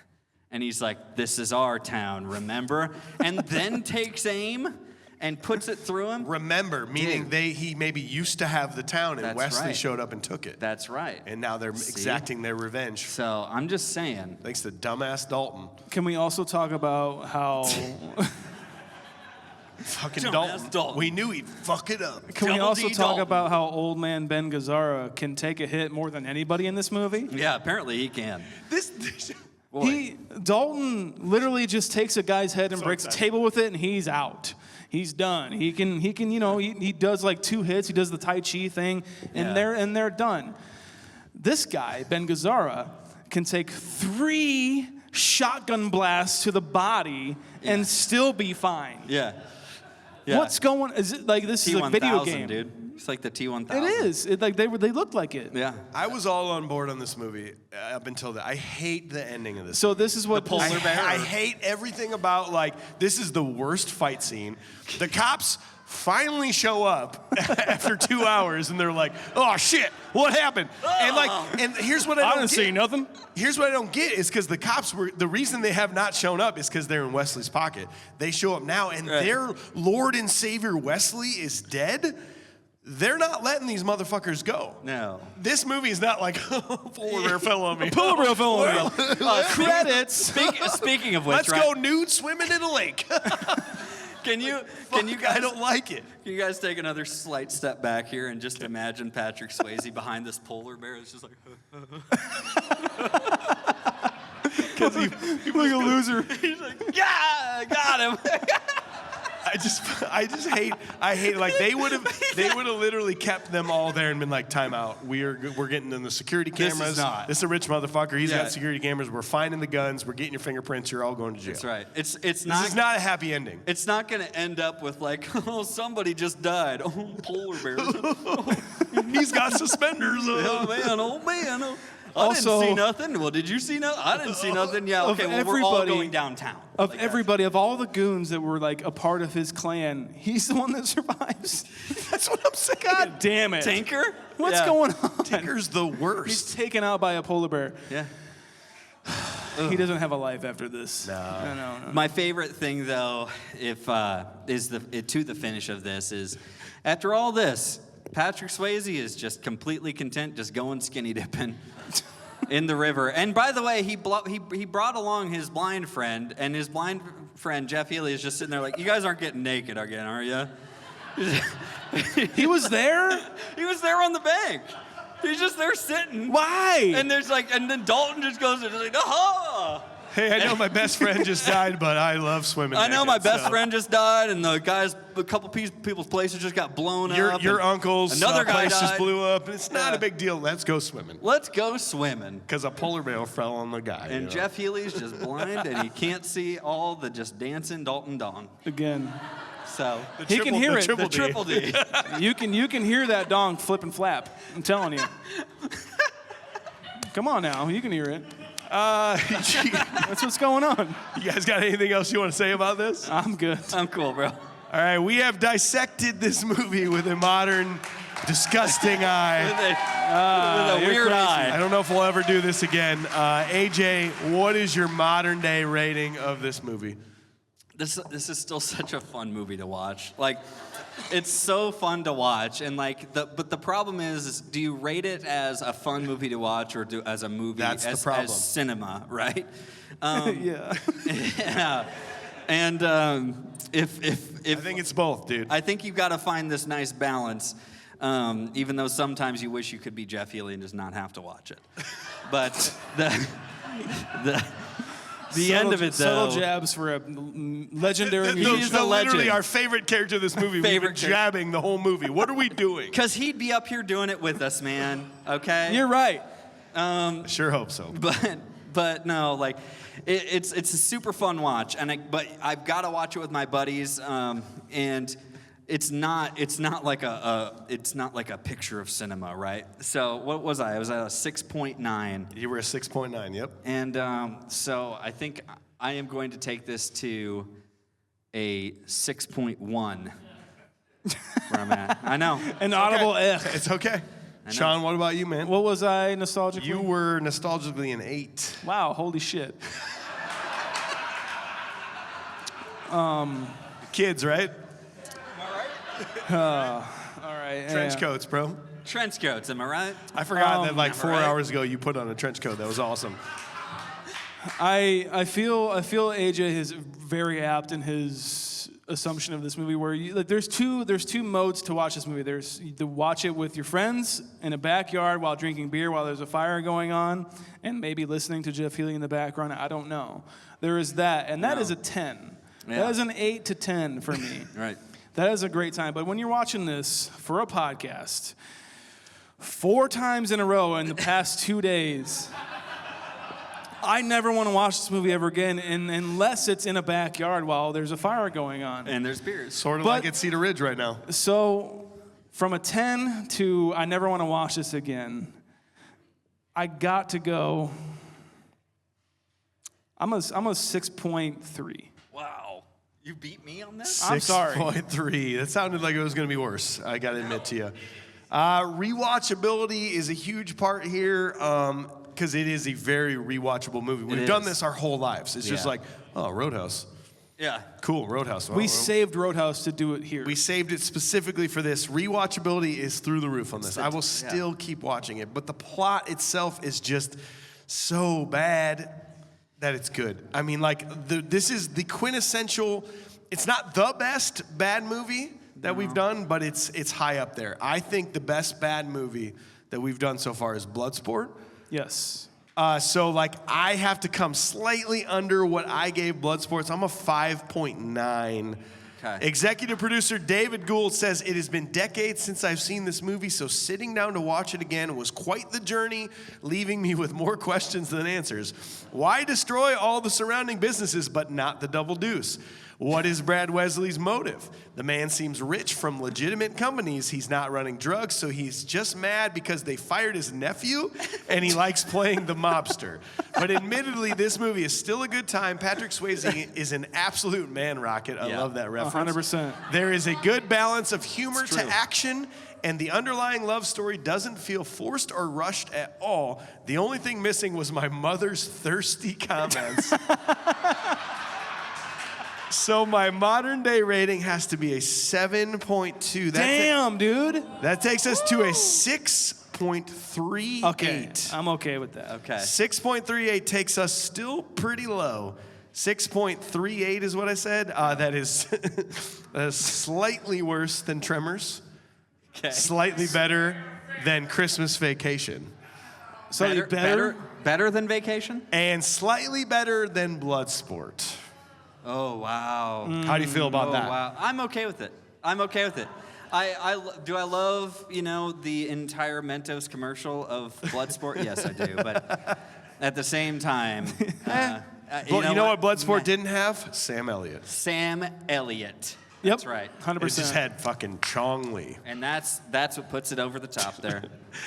and he's like, "This is our town, remember?" And then takes aim and puts it through him. Remember, meaning he maybe used to have the town, and That's Wesley right. showed up and took it. That's right. And now they're exacting their revenge. So I'm just saying. Thanks to dumbass Dalton. Can we also talk about how... Fucking Dumbass Dalton. We knew he'd fuck it up. Can we Double also D talk Dalton. about how old man Ben Gazzara can take a hit more than anybody in this movie? Yeah, apparently he can. Boy. Dalton literally just takes a guy's head and breaks a excited. table with it, and he's out. He's done. He can. He does like 2 hits. He does the Tai Chi thing, and Yeah. they're done. This guy, Ben Gazzara, can take 3 shotgun blasts to the body and still be fine. Yeah. What's going? Is it like this is a video game, dude. It's like the T-1000. It is. They look like it. Yeah. I was all on board on this movie up until that. I hate the ending of this. So this is what polar bear? I hate everything about, like, this is the worst fight scene. The cops finally show up after 2 hours, and they're like, "Oh shit, what happened?" And here's what I don't get. nothing. Here's what I don't get is because the cops the reason they have not shown up is because they're in Wesley's pocket. They show up now, and their Lord and Savior Wesley is dead. They're not letting these motherfuckers go. No. This movie is not like, polar bear fell on me. Polar bear fell on me. Credits. Speaking of which, Let's right, go nude swimming in a lake. Can you guys? I don't like it. Can you guys take another slight step back here and just imagine Patrick Swayze behind this polar bear? It's just like, Because he like a loser. he's like, yeah, got him. I hate it. Like they would have literally kept them all there and been like, time out. We're getting in the security This is cameras. not. This is a rich motherfucker. He's Yeah. got security cameras. We're finding the guns. We're getting your fingerprints. You're all going to jail. That's right. It's This not. is not a happy ending. It's not going to end up with like, oh, somebody just died. Oh, polar bears. He's got suspenders on. Oh man. I Also- didn't see nothing. Well, did you see nothing? I didn't see nothing. Yeah, okay, well, we're all going downtown. Of Like, everybody, of all the goons that were like a part of his clan, he's the one that survives. That's what I'm saying. God damn it. Tinker? What's Yeah. going on? Tinker's the He's worst. taken out by a polar bear. Yeah. He doesn't have a life after this. No. My favorite thing, though, to the finish of this is, after all this, Patrick Swayze is just completely content just going skinny dipping in the river. And by the way, he brought along his blind friend, and his blind friend, Jeff Healy, is just sitting there like, you guys aren't getting naked again, are you? He was there? He was there on the bank. He's just there sitting. Why? And then Dalton just goes and like, aha! Hey, I know my best friend just died, but I love swimming. I know naked, my best so. friend just died, and a couple people's places just got blown up. Your and uncle's another guy place died. just blew up. And it's not Yeah. a big deal. Let's go swimming. Let's go swimming. Because a polar bear fell on the guy. And Jeff Healy's just blind, and he can't see all the just dancing Dalton Dawn. Again. So He can hear it. the triple D. You can hear that dong flip and flap. I'm telling you. Come on now, you can hear it. That's what's going on. You guys got anything else you want to say about this? I'm good. I'm cool, bro. All right, we have dissected this movie with a modern, disgusting eye. With a weird I eye. don't know if we'll ever do this again. AJ, what is your modern day rating of this movie? This is still such a fun movie to watch. Like, it's so fun to watch, and but the problem is do you rate it as a fun movie to watch or as a movie That's the problem. as cinema, right? Yeah. Yeah. And if I think it's both, dude. I think you've got to find this nice balance, even though sometimes you wish you could be Jeff Healy and just not have to watch it. But the end of it, though. Subtle jabs for a legendary He's He's the literally legend. our favorite character of this movie. We've been Favorite character. jabbing the whole movie. What are we doing? Because he'd be up here doing it with us, man. Okay? You're right. Sure hope so. But no, like it's a super fun watch, but I've got to watch it with my buddies, and it's not like a picture of cinema, right? So what was I? I was at a 6.9. You were a 6.9, yep. And so I think I am going to take this to a 6.1 where I'm at. I know. An audible F. It's okay. Shaun, what about you, man? What was I nostalgically? You were nostalgically an 8. Wow, holy shit. Kids, right? All right. Trench yeah. coats, bro. Trench coats, am I right? I forgot that like 4 right. hours ago you put on a trench coat. That was awesome. I feel AJ is very apt in his assumption of this movie where there's two modes to watch this movie. There's to watch it with your friends in a backyard while drinking beer while there's a fire going on and maybe listening to Jeff Healy in the background. I don't know. There is that, and that is a 10. Yeah. That is an 8 to 10 for me. Right. That is a great time. But when you're watching this for a podcast 4 times in a row in the past 2 days, I never want to watch this movie ever again unless it's in a backyard while there's a fire going on. And there's beers. Sort of like at Cedar Ridge right now. So from a 10 to I never want to watch this again, I got to go. I'm a 6.3. Wow. You beat me on that? I'm sorry. 6.3. That sounded like it was going to be worse. I got to admit to you. Rewatchability is a huge part here because it is a very rewatchable movie. We've done this our whole lives. It's just like, oh, Roadhouse. Yeah. Cool, Roadhouse. We saved Roadhouse to do it here. We saved it specifically for this. Rewatchability is through the roof on this. I will still keep watching it, but the plot itself is just so bad that it's good. I mean, like, this is the quintessential, it's not the best bad movie that we've done, but it's high up there. I think the best bad movie that we've done so far is Bloodsport. Yes. So, like, I have to come slightly under what I gave Bloodsport. So I'm a 5.9. Okay. Executive producer David Gould says, it has been decades since I've seen this movie, so sitting down to watch it again was quite the journey, leaving me with more questions than answers. Why destroy all the surrounding businesses but not the Double Deuce? What is Brad Wesley's motive? The man seems rich from legitimate companies. He's not running drugs, so he's just mad because they fired his nephew and he likes playing the mobster. But admittedly, this movie is still a good time. Patrick Swayze is an absolute man rocket. I love that reference. 100%. There is a good balance of humor to action, and the underlying love story doesn't feel forced or rushed at all. The only thing missing was my mother's thirsty comments. So my modern day rating has to be a 7.2. Damn, dude. That takes us to a 6.38. Okay, I'm okay with that. Okay. 6.38 takes us still pretty low. 6.38 is what I said. That is slightly worse than Tremors. Okay. Slightly better than Christmas Vacation. So better than Vacation? And slightly better than Bloodsport. Oh, wow. How do you feel about that? Wow. I'm okay with it. I'm okay with it. I love, the entire Mentos commercial of Bloodsport? Yes, I do. But at the same time, You know what Bloodsport didn't have? Sam Elliott. Sam Elliott. Yep. That's right. 100%. It just had fucking Chong Li. And that's what puts it over the top there.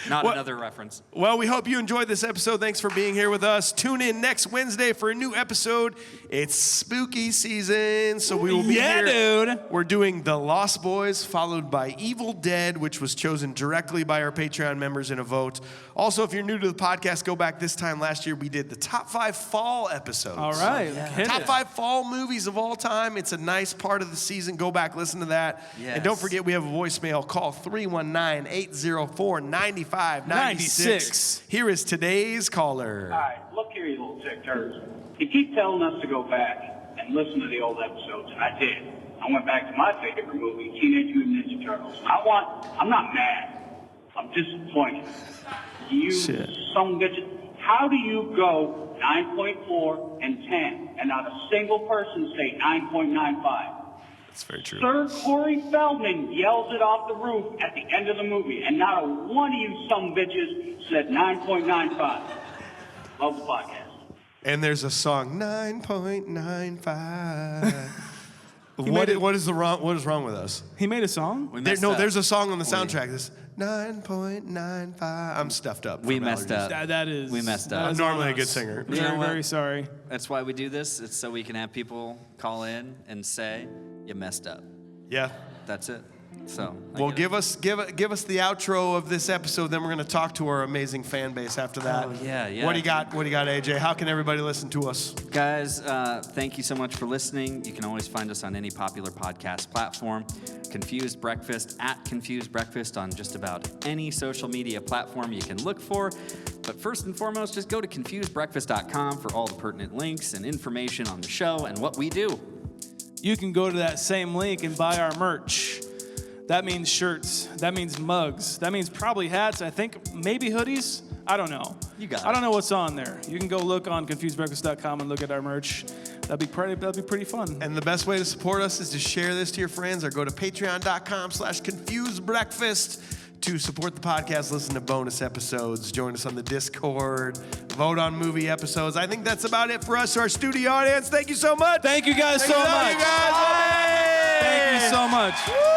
Not another reference. Well, we hope you enjoyed this episode. Thanks for being here with us. Tune in next Wednesday for a new episode. It's spooky season, so we will be here. Dude. We're doing The Lost Boys, followed by Evil Dead, which was chosen directly by our Patreon members in a vote. Also, if you're new to the podcast, go back this time last year. We did the top 5 fall episodes. All right. Hit Top it. 5 fall movies of all time. It's a nice part of the season. Go back, listen to that. Yes. And don't forget, we have a voicemail. Call 319-804-9596. Here is today's caller. All right, look here, you little sick turds. You keep telling us to go back and listen to the old episodes, and I did. I went back to my favorite movie, Teenage Mutant Ninja Turtles. I'm not mad. I'm disappointed. You some bitches. How do you go 9.4 and 10 and not a single person say 9.95? That's very true. Sir Corey Feldman yells it off the roof at the end of the movie, and not a one of you some bitches said 9.95. Love the podcast. And there's a song, 9.95. What is wrong with us? He made a song? There's a song on the soundtrack. This 9.95. I'm stuffed up. We messed up. We messed up. I'm normally a good singer. You know Very, what? very sorry. That's why we do this. It's so we can have people call in and say, you messed up. Yeah. That's it. So, Well, give us the outro of this episode. Then we're going to talk to our amazing fan base after that. Oh, yeah. What do you got, AJ? How can everybody listen to us? Guys, thank you so much for listening. You can always find us on any popular podcast platform. Confused Breakfast, at Confused Breakfast on just about any social media platform you can look for. But first and foremost, just go to confusedbreakfast.com for all the pertinent links and information on the show and what we do. You can go to that same link and buy our merch. That means shirts. That means mugs. That means probably hats. I think maybe hoodies. I don't know. You got it. I don't know what's on there. You can go look on confusedbreakfast.com and look at our merch. That'd be pretty fun. And the best way to support us is to share this to your friends or go to patreon.com/confusedbreakfast to support the podcast, listen to bonus episodes, join us on the Discord, vote on movie episodes. I think that's about it for us, our studio audience. Thank you so much. Thank you guys so much. You guys. Thank you so much. Woo!